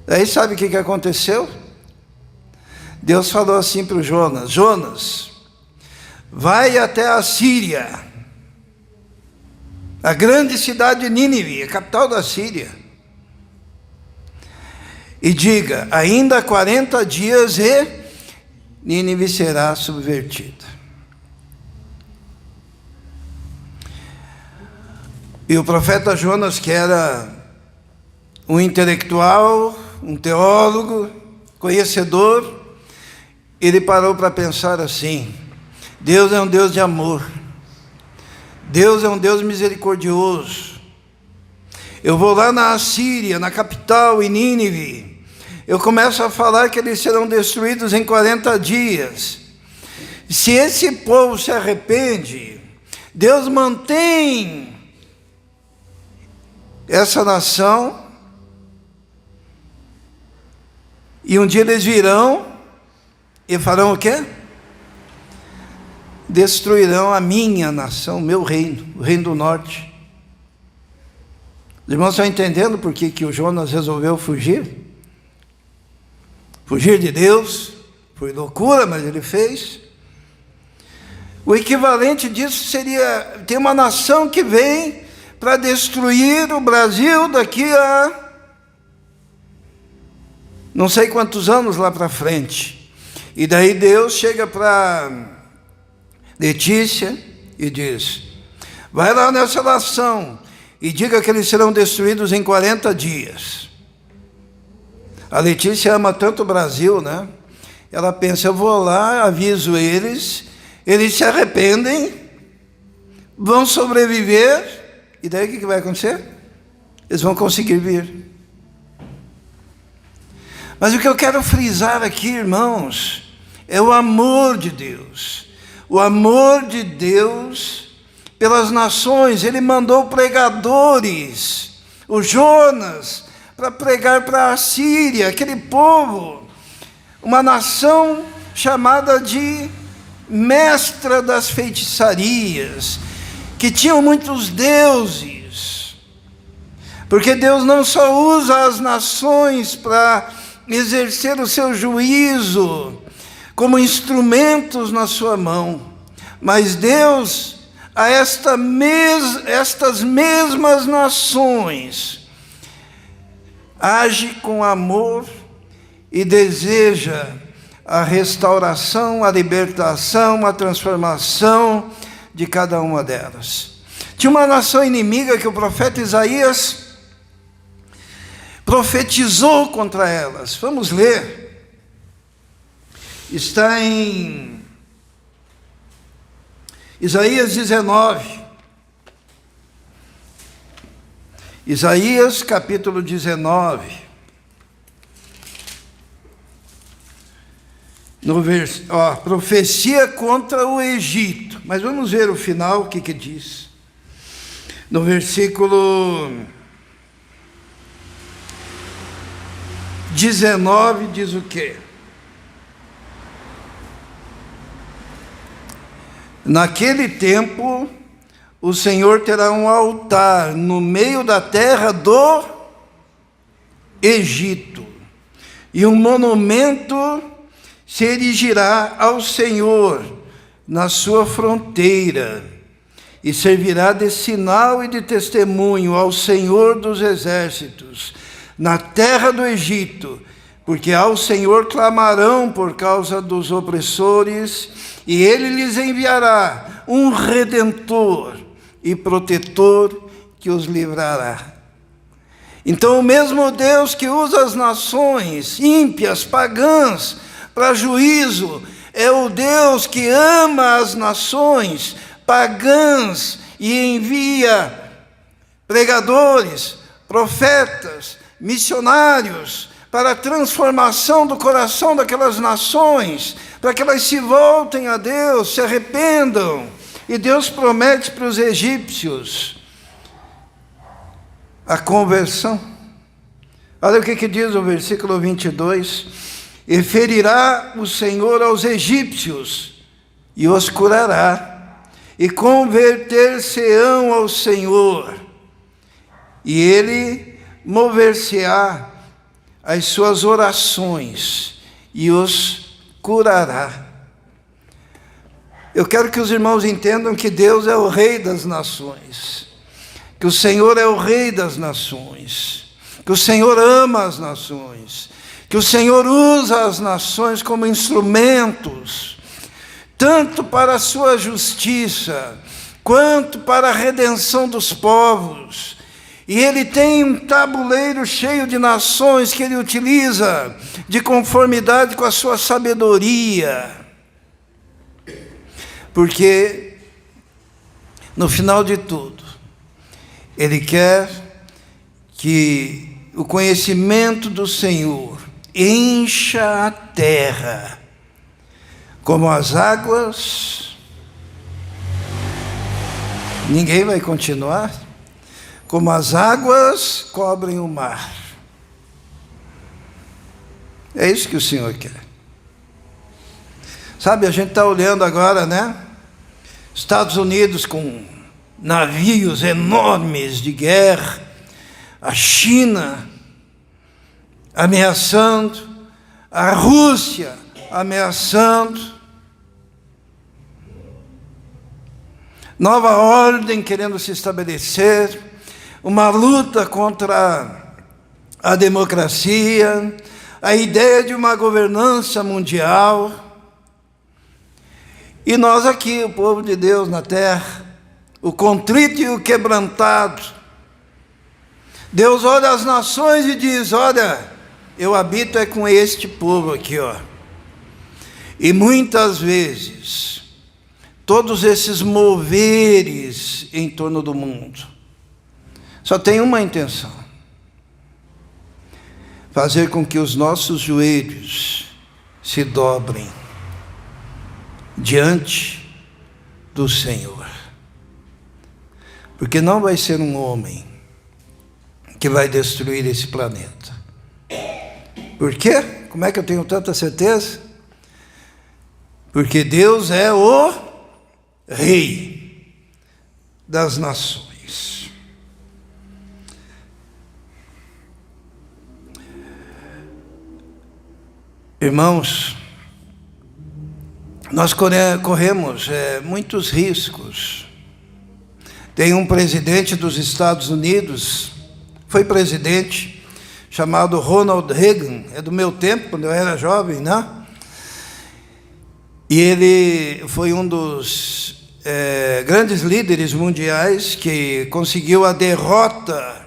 Aí sabe o que aconteceu? Deus falou assim para o Jonas: Jonas, vai até a Síria, a grande cidade de Nínive, a capital da Síria, e diga: ainda 40 dias e Nínive será subvertida. E o profeta Jonas, que era um intelectual, um teólogo, conhecedor, ele parou para pensar assim: Deus é um Deus de amor, Deus é um Deus misericordioso. Eu vou lá na Assíria, na capital, em Nínive, eu começo a falar que eles serão destruídos em 40 dias. Se esse povo se arrepende, Deus mantém essa nação, e um dia eles virão e farão o quê? destruirão a minha nação, o meu reino, o reino do norte. Os irmãos estão entendendo por que o Jonas resolveu fugir? Fugir de Deus, foi loucura, mas ele fez. O equivalente disso seria, tem uma nação que vem para destruir o Brasil daqui a não sei quantos anos lá para frente. E daí Deus chega para Letícia e diz: vai lá nessa nação e diga que eles serão destruídos em 40 dias. A Letícia ama tanto o Brasil, né? Ela pensa, eu vou lá, aviso eles se arrependem, vão sobreviver, e daí o que vai acontecer? Eles vão conseguir vir. Mas o que eu quero frisar aqui, irmãos, é o amor de Deus. O amor de Deus pelas nações. Ele mandou pregadores, o Jonas, para pregar para a Síria, aquele povo, uma nação chamada de mestra das feitiçarias, que tinham muitos deuses, porque Deus não só usa as nações para exercer o seu juízo como instrumentos na sua mão, mas Deus a estas mesmas nações age com amor e deseja a restauração, a libertação, a transformação de cada uma delas. Tinha uma nação inimiga que o profeta Isaías profetizou contra elas. Vamos ler. Está em Isaías 19. Isaías capítulo 19. Profecia contra o Egito. Mas vamos ver o final, o que diz. No versículo 19 diz o quê? Naquele tempo, o Senhor terá um altar no meio da terra do Egito, e um monumento se erigirá ao Senhor na sua fronteira, e servirá de sinal e de testemunho ao Senhor dos exércitos, na terra do Egito, porque ao Senhor clamarão por causa dos opressores, e Ele lhes enviará um Redentor e protetor que os livrará. Então o mesmo Deus que usa as nações ímpias, pagãs, para juízo, é o Deus que ama as nações pagãs e envia pregadores, profetas, missionários para a transformação do coração daquelas nações, para que elas se voltem a Deus, se arrependam. E Deus promete para os egípcios a conversão. Olha o que diz o versículo 22. E ferirá o Senhor aos egípcios, e os curará, e converter-se-ão ao Senhor, e Ele mover-se-á as suas orações, e os curará. Eu quero que os irmãos entendam que Deus é o Rei das nações, que o Senhor é o Rei das nações, que o Senhor ama as nações, que o Senhor usa as nações como instrumentos, tanto para a sua justiça, quanto para a redenção dos povos. E Ele tem um tabuleiro cheio de nações que Ele utiliza de conformidade com a sua sabedoria. Porque, no final de tudo, Ele quer que o conhecimento do Senhor encha a terra, como as águas. Ninguém vai continuar? Como as águas cobrem o mar. É isso que o Senhor quer. Sabe, a gente está olhando agora, né? Estados Unidos com navios enormes de guerra, a China ameaçando, a Rússia ameaçando, nova ordem querendo se estabelecer, uma luta contra a democracia, a ideia de uma governança mundial. E nós aqui, o povo de Deus na terra, o contrito e o quebrantado, Deus olha as nações e diz: olha, eu habito com este povo aqui, ó. E muitas vezes, todos esses moveres em torno do mundo, só tem uma intenção: fazer com que os nossos joelhos se dobrem diante do Senhor. Porque não vai ser um homem que vai destruir esse planeta. Por quê? Como é que eu tenho tanta certeza? Porque Deus é o Rei das nações. Irmãos, nós corremos muitos riscos. Tem um presidente dos Estados Unidos, foi presidente, chamado Ronald Reagan, é do meu tempo, quando eu era jovem, né? E ele foi um dos grandes líderes mundiais que conseguiu a derrota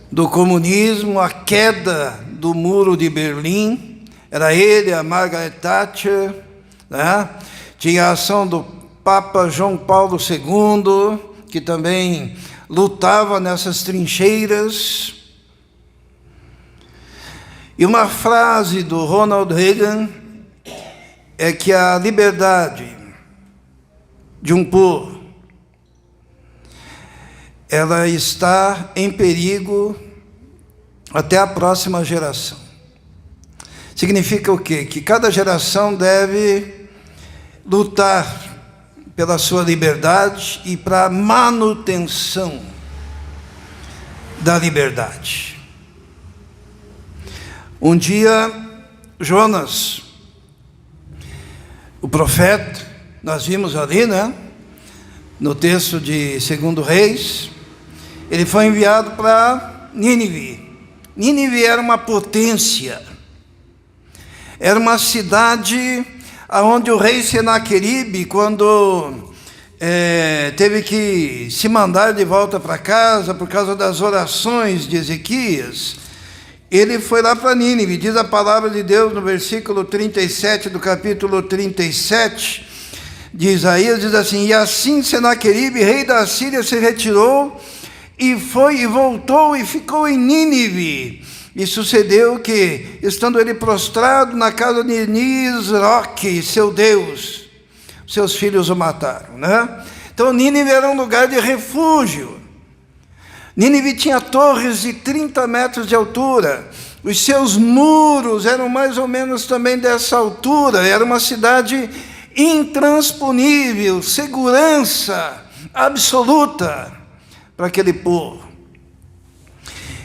do comunismo, a queda do muro de Berlim. Era ele, a Margaret Thatcher, né? Tinha a ação do Papa João Paulo II, que também lutava nessas trincheiras. E uma frase do Ronald Reagan é que a liberdade de um povo, ela está em perigo até a próxima geração. Significa o quê? Que cada geração deve lutar pela sua liberdade e para a manutenção da liberdade. Um dia, Jonas, o profeta, nós vimos ali, né, no texto de 2 Reis, ele foi enviado para Nínive. Nínive era uma potência, era uma cidade onde o rei Senaqueribe, quando teve que se mandar de volta para casa por causa das orações de Ezequias, ele foi lá para Nínive. Diz a palavra de Deus no versículo 37 do capítulo 37 de Isaías, diz assim: e assim Senaqueribe, rei da Síria, se retirou e foi e voltou e ficou em Nínive. E sucedeu que, estando ele prostrado na casa de Nisroque, seu Deus, seus filhos o mataram, né? Então Nínive era um lugar de refúgio. Nínive tinha torres de 30 metros de altura. Os seus muros eram mais ou menos também dessa altura. Era uma cidade intransponível, segurança absoluta para aquele povo.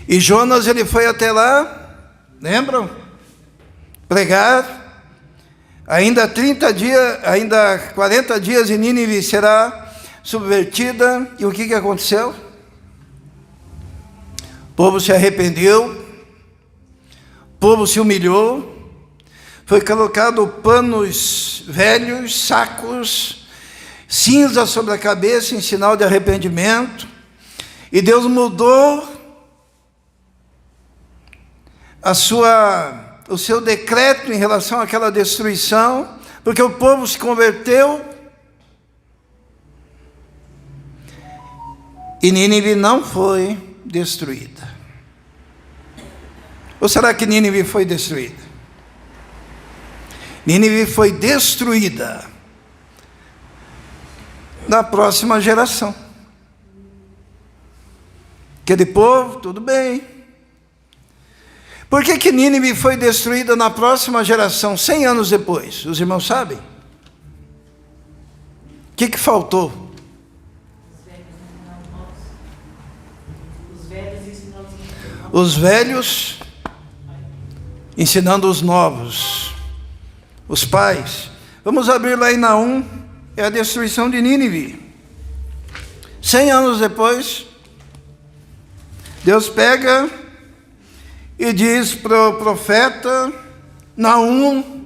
E Jonas, ele foi até lá, lembram? Pregar. Ainda 40 dias e Nínive será subvertida. E o que aconteceu? O povo se arrependeu, o povo se humilhou, foi colocado panos velhos, sacos, cinza sobre a cabeça em sinal de arrependimento, e Deus mudou o seu decreto em relação àquela destruição, porque o povo se converteu, e Nínive não foi destruída. Ou será que Nínive foi destruída? Nínive foi destruída na próxima geração. Aquele povo, tudo bem. Por que Nínive foi destruída na próxima geração, 100 anos depois? Os irmãos sabem? que faltou? Os velhos ensinando os novos. Os pais. Vamos abrir lá em Naum, é a destruição de Nínive. 100 anos depois, Deus pega e diz para o profeta Naum,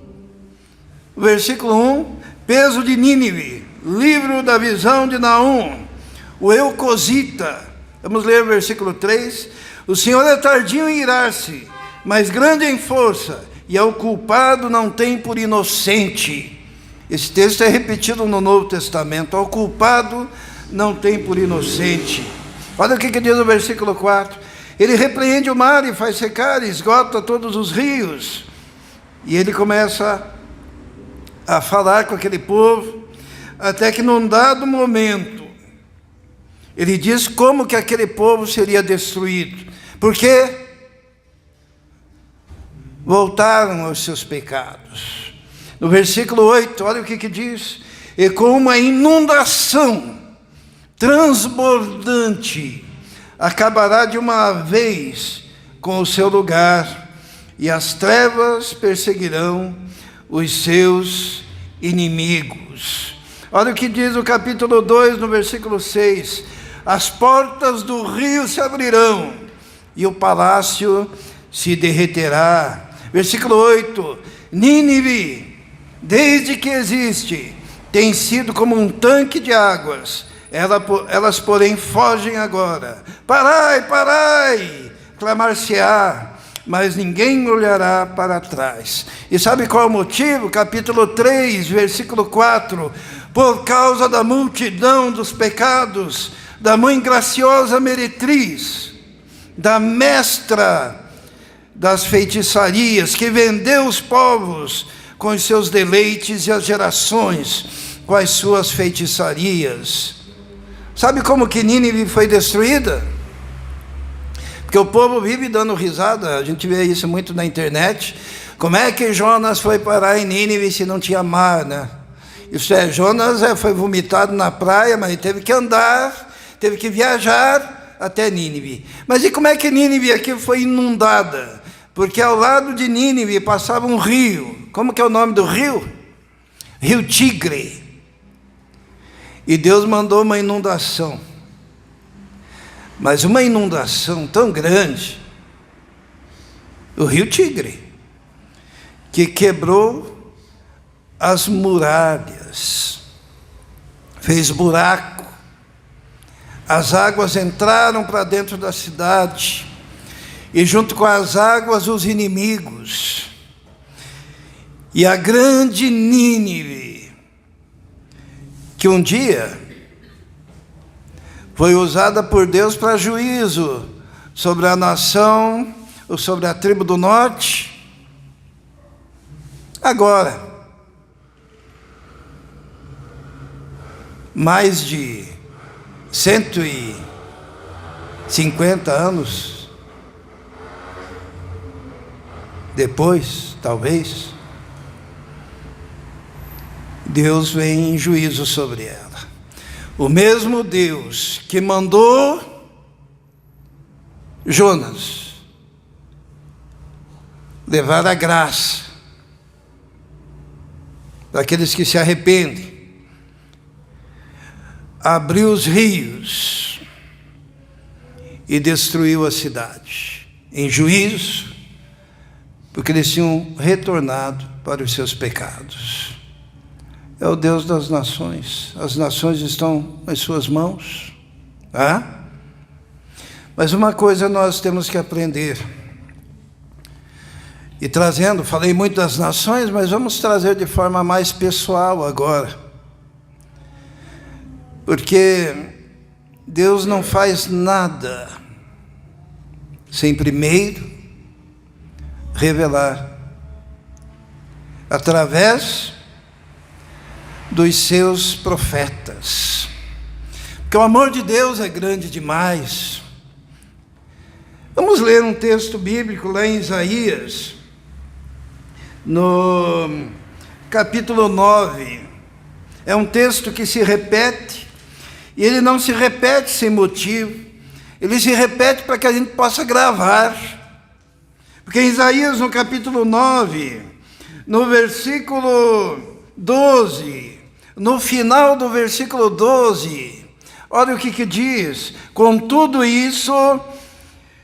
versículo 1, peso de Nínive, livro da visão de Naum, o Eucosita. Vamos ler o versículo 3. O Senhor é tardio em irar-se, mas grande em força, e ao culpado não tem por inocente. Esse texto é repetido no Novo Testamento. Ao culpado não tem por inocente. Olha o que diz o versículo 4. Ele repreende o mar e faz secar, e esgota todos os rios. E ele começa a falar com aquele povo, até que num dado momento, ele diz como que aquele povo seria destruído. Porque voltaram aos seus pecados. No versículo 8, olha o que diz. E com uma inundação transbordante, acabará de uma vez com o seu lugar, e as trevas perseguirão os seus inimigos. Olha o que diz o capítulo 2, no versículo 6. As portas do rio se abrirão, e o palácio se derreterá. Versículo 8. Nínive, desde que existe, tem sido como um tanque de águas. Elas, porém, fogem agora. Parai, parai! Clamar-se-á, mas ninguém olhará para trás. E sabe qual é o motivo? Capítulo 3, versículo 4. Por causa da multidão dos pecados, da mãe graciosa meretriz, da mestra das feitiçarias, que vendeu os povos com os seus deleites e as gerações com as suas feitiçarias. Sabe como que Nínive foi destruída? Porque o povo vive dando risada, a gente vê isso muito na internet. Como é que Jonas foi parar em Nínive se não tinha mar, né? Isso é, Jonas foi vomitado na praia, mas ele teve que andar, teve que viajar até Nínive. Mas e como é que Nínive aqui foi inundada? Porque ao lado de Nínive passava um rio. Como que é o nome do rio? Rio Tigre. E Deus mandou uma inundação. Mas uma inundação tão grande, o rio Tigre, que quebrou as muralhas, fez buraco, as águas entraram para dentro da cidade, e junto com as águas os inimigos, e a grande Nínive, que um dia foi usada por Deus para juízo sobre a nação, ou sobre a tribo do norte. Agora, mais de 150 anos depois, talvez, Deus vem em juízo sobre ela. O mesmo Deus que mandou Jonas levar a graça para aqueles que se arrependem, abriu os rios e destruiu a cidade em juízo, porque eles tinham retornado para os seus pecados. É o Deus das nações. As nações estão em suas mãos. Mas uma coisa nós temos que aprender. E trazendo, falei muito das nações, mas vamos trazer de forma mais pessoal agora. Porque Deus não faz nada sem primeiro revelar através dos seus profetas. Porque o amor de Deus é grande demais. Vamos ler um texto bíblico lá em Isaías, no capítulo 9, É um texto que se repete, e ele não se repete sem motivo, ele se repete para que a gente possa gravar. Porque em Isaías, no capítulo 9, no versículo 12, no final do versículo 12, olha o que diz: com tudo isso,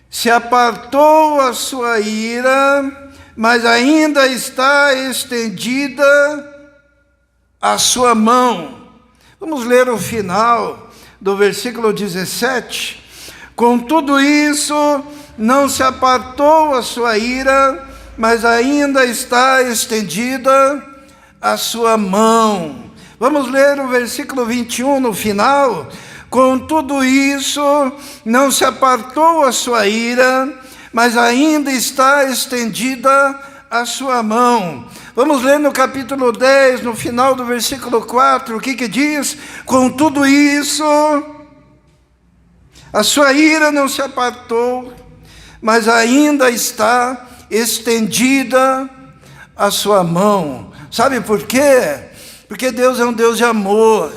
se apartou a sua ira, mas ainda está estendida a sua mão. Vamos ler o final do versículo 17. Com tudo isso, não se apartou a sua ira, mas ainda está estendida a sua mão. Vamos ler o versículo 21 no final. Com tudo isso, não se apartou a sua ira, mas ainda está estendida a sua mão. Vamos ler no capítulo 10, no final do versículo 4, o que diz? Com tudo isso, a sua ira não se apartou, mas ainda está estendida a sua mão. Sabe por quê? Porque Deus é um Deus de amor.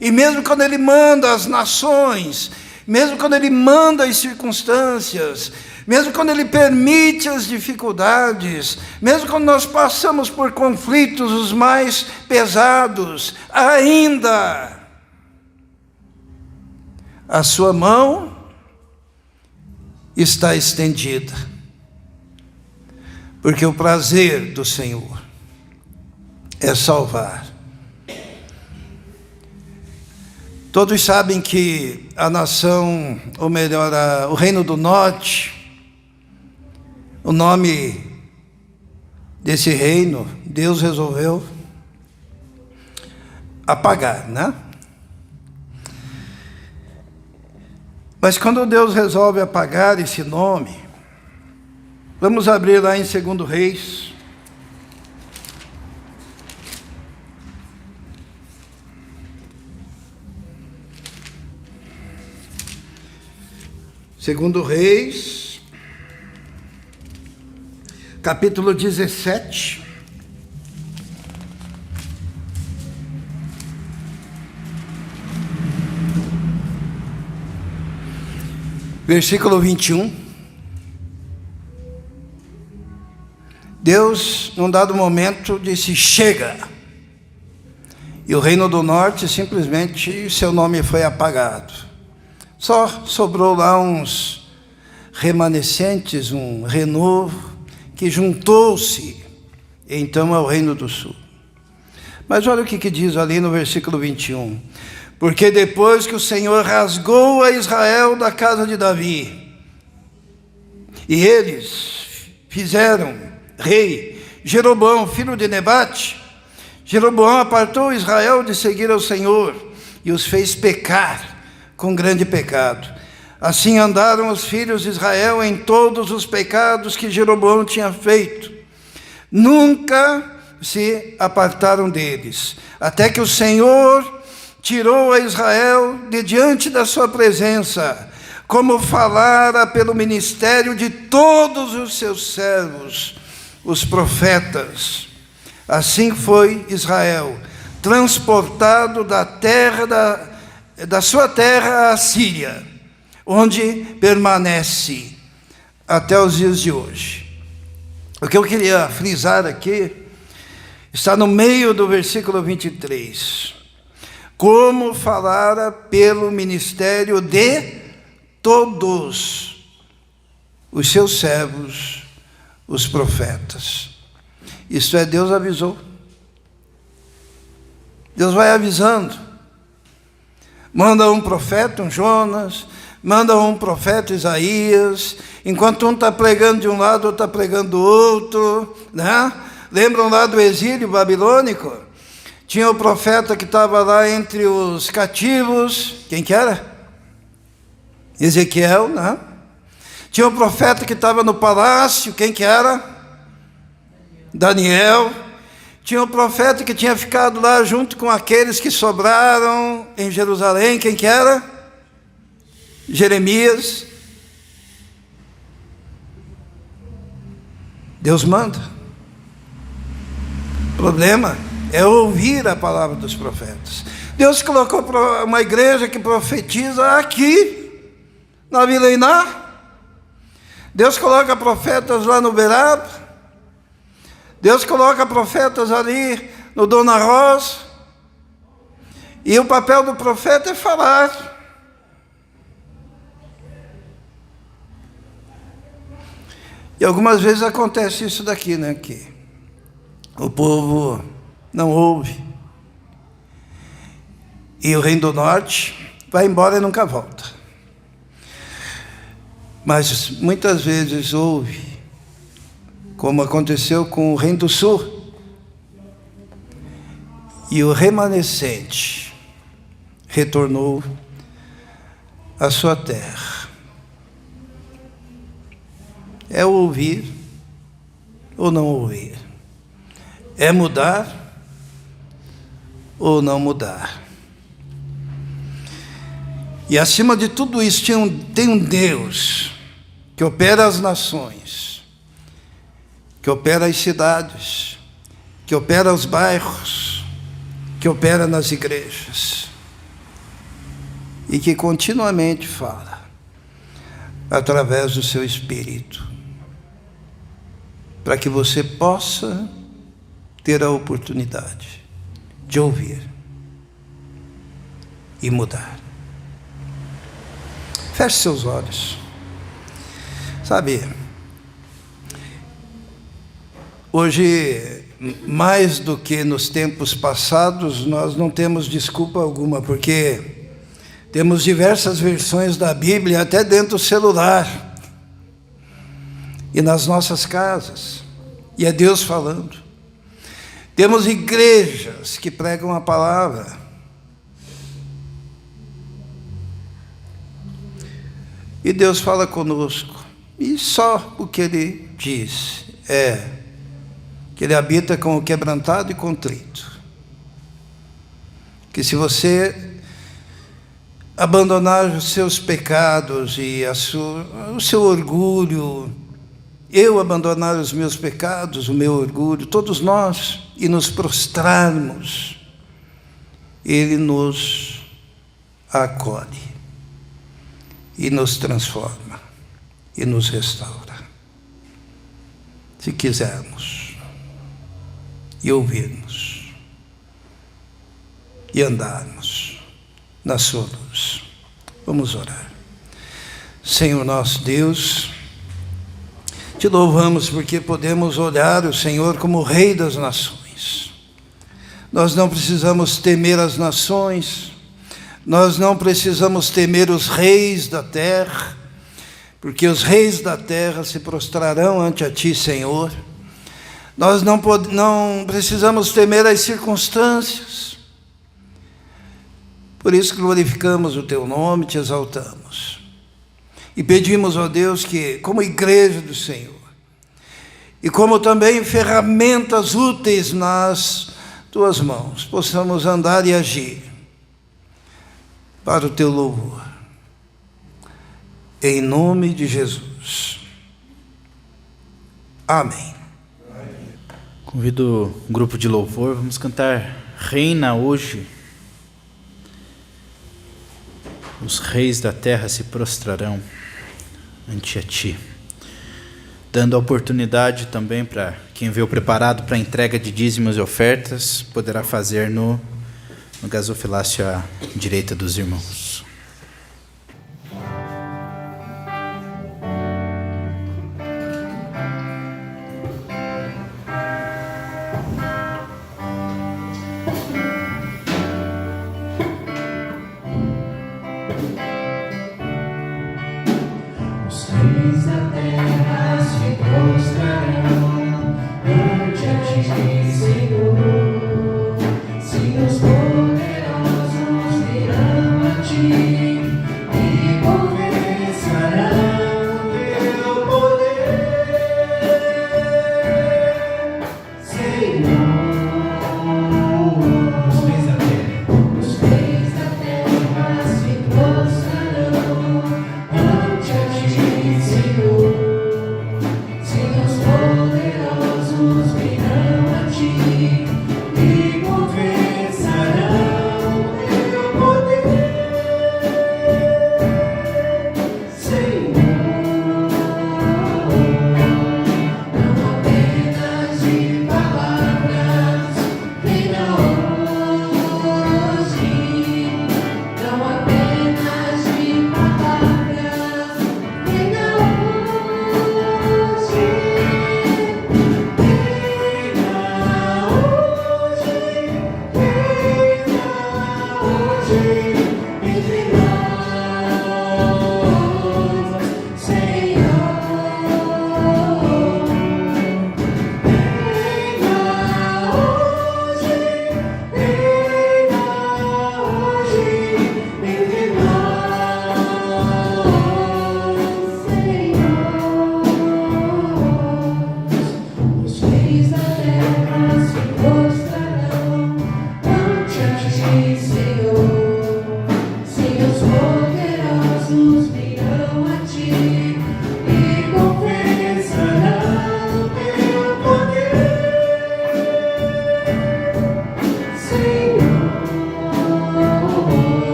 E mesmo quando Ele manda as nações, mesmo quando Ele manda as circunstâncias, mesmo quando Ele permite as dificuldades, mesmo quando nós passamos por conflitos os mais pesados, ainda a sua mão está estendida, porque o prazer do Senhor é salvar. Todos sabem que a nação, ou melhor, o Reino do Norte, o nome desse reino, Deus resolveu apagar, né? Mas quando Deus resolve apagar esse nome, vamos abrir lá em 2 Reis. Segundo Reis, capítulo 17. Versículo 21. Deus, num dado momento, disse: chega. E o Reino do Norte, simplesmente, seu nome foi apagado. Só sobrou lá uns remanescentes, um renovo, que juntou-se, então, ao Reino do Sul. Mas olha o que diz ali no versículo 21. Porque depois que o Senhor rasgou a Israel da casa de Davi, e eles fizeram rei Jeroboão, filho de Nebate, Jeroboão apartou Israel de seguir ao Senhor, e os fez pecar com grande pecado. Assim andaram os filhos de Israel em todos os pecados que Jeroboão tinha feito. Nunca se apartaram deles, até que o Senhor tirou a Israel de diante da sua presença, como falara pelo ministério de todos os seus servos, os profetas. Assim foi Israel transportado da terra da sua terra à Síria, onde permanece até os dias de hoje. O que eu queria frisar aqui está no meio do versículo 23. Como falara pelo ministério de todos os seus servos, os profetas. Isto é, Deus avisou. Deus vai avisando. Manda um profeta, um Jonas, manda um profeta, Isaías, enquanto um está pregando de um lado, outro está pregando do outro, né? Lembram lá do exílio babilônico? Tinha o profeta que estava lá entre os cativos, quem que era? Ezequiel, né? Tinha o profeta que estava no palácio, quem que era? Daniel. Tinha o profeta que tinha ficado lá junto com aqueles que sobraram em Jerusalém, quem que era? Jeremias. Deus manda. O problema é ouvir a palavra dos profetas. Deus colocou uma igreja que profetiza aqui, na Vila Iná. Deus coloca profetas lá no Beraba. Deus coloca profetas ali no Dona Rosa. E o papel do profeta é falar. E algumas vezes acontece isso daqui, né? Que o povo não ouve. E o Reino do Norte vai embora e nunca volta. Mas muitas vezes ouve, como aconteceu com o Reino do Sul. E o remanescente retornou à sua terra. É ouvir ou não ouvir. É mudar ou não mudar. E acima de tudo isso tem um Deus que opera as nações, que opera as cidades, que opera os bairros, que opera nas igrejas e que continuamente fala através do seu Espírito, para que você possa ter a oportunidade de ouvir e mudar. Feche seus olhos. Sabe, hoje, mais do que nos tempos passados, nós não temos desculpa alguma, porque temos diversas versões da Bíblia, até dentro do celular e nas nossas casas, e é Deus falando. Temos igrejas que pregam a palavra. E Deus fala conosco. E só o que Ele diz é que Ele habita com o quebrantado e contrito. Que se você abandonar os seus pecados e o seu orgulho, eu abandonar os meus pecados, o meu orgulho, todos nós, e nos prostrarmos, Ele nos acolhe e nos transforma e nos restaura. Se quisermos e ouvirmos e andarmos na sua luz. Vamos orar. Senhor nosso Deus, te louvamos porque podemos olhar o Senhor como o Rei das nações. Nós não precisamos temer as nações, nós não precisamos temer os reis da terra, porque os reis da terra se prostrarão ante a Ti, Senhor. Nós não precisamos temer as circunstâncias. Por isso glorificamos o Teu nome, Te exaltamos. E pedimos, ó Deus, que como igreja do Senhor, e como também ferramentas úteis nas Tuas mãos, possamos andar e agir para o Teu louvor. Em nome de Jesus. Amém. Convido o grupo de louvor, vamos cantar Reina hoje. Os reis da terra se prostrarão ante a Ti, dando a oportunidade também para quem veio preparado para a entrega de dízimos e ofertas, poderá fazer no gasofilácio à direita dos irmãos. Os reis da terra se prostrarão ante a Ti, Senhor. Sim, os poderosos virão a Ti e confessarão o Teu poder, Senhor. Os reis da terra se prostrarão ante a Ti, Senhor. Sim, os poderosos virão a Ti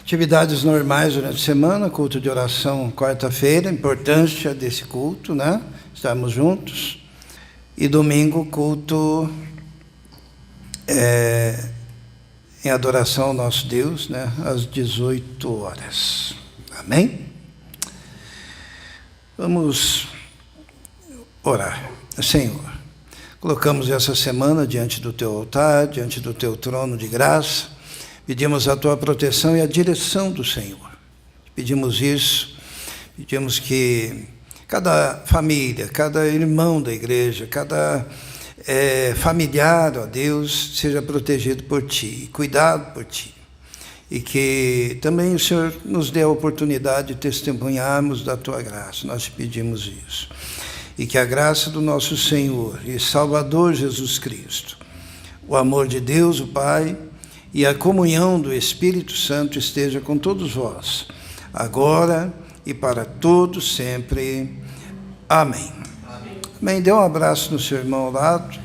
atividades normais durante a semana, culto de oração quarta-feira, importância desse culto, né? Estarmos juntos. E domingo, culto em adoração ao nosso Deus, né? Às 18 horas. Amém? Vamos orar. Senhor, colocamos essa semana diante do Teu altar, diante do Teu trono de graça. Pedimos a Tua proteção e a direção do Senhor. Pedimos isso, pedimos que cada família, cada irmão da igreja, cada familiar, ó Deus, seja protegido por Ti, cuidado por Ti. E que também o Senhor nos dê a oportunidade de testemunharmos da Tua graça. Nós te pedimos isso. E que a graça do nosso Senhor e Salvador Jesus Cristo, o amor de Deus, o Pai, e a comunhão do Espírito Santo esteja com todos vós, agora e para todos sempre. Amém. Amém. Dê um abraço no seu irmão ao lado.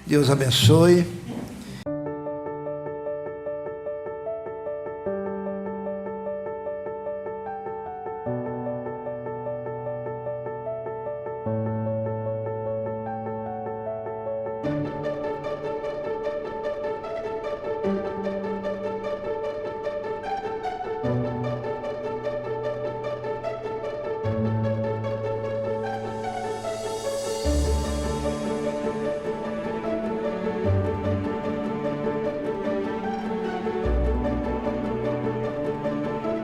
Deus abençoe.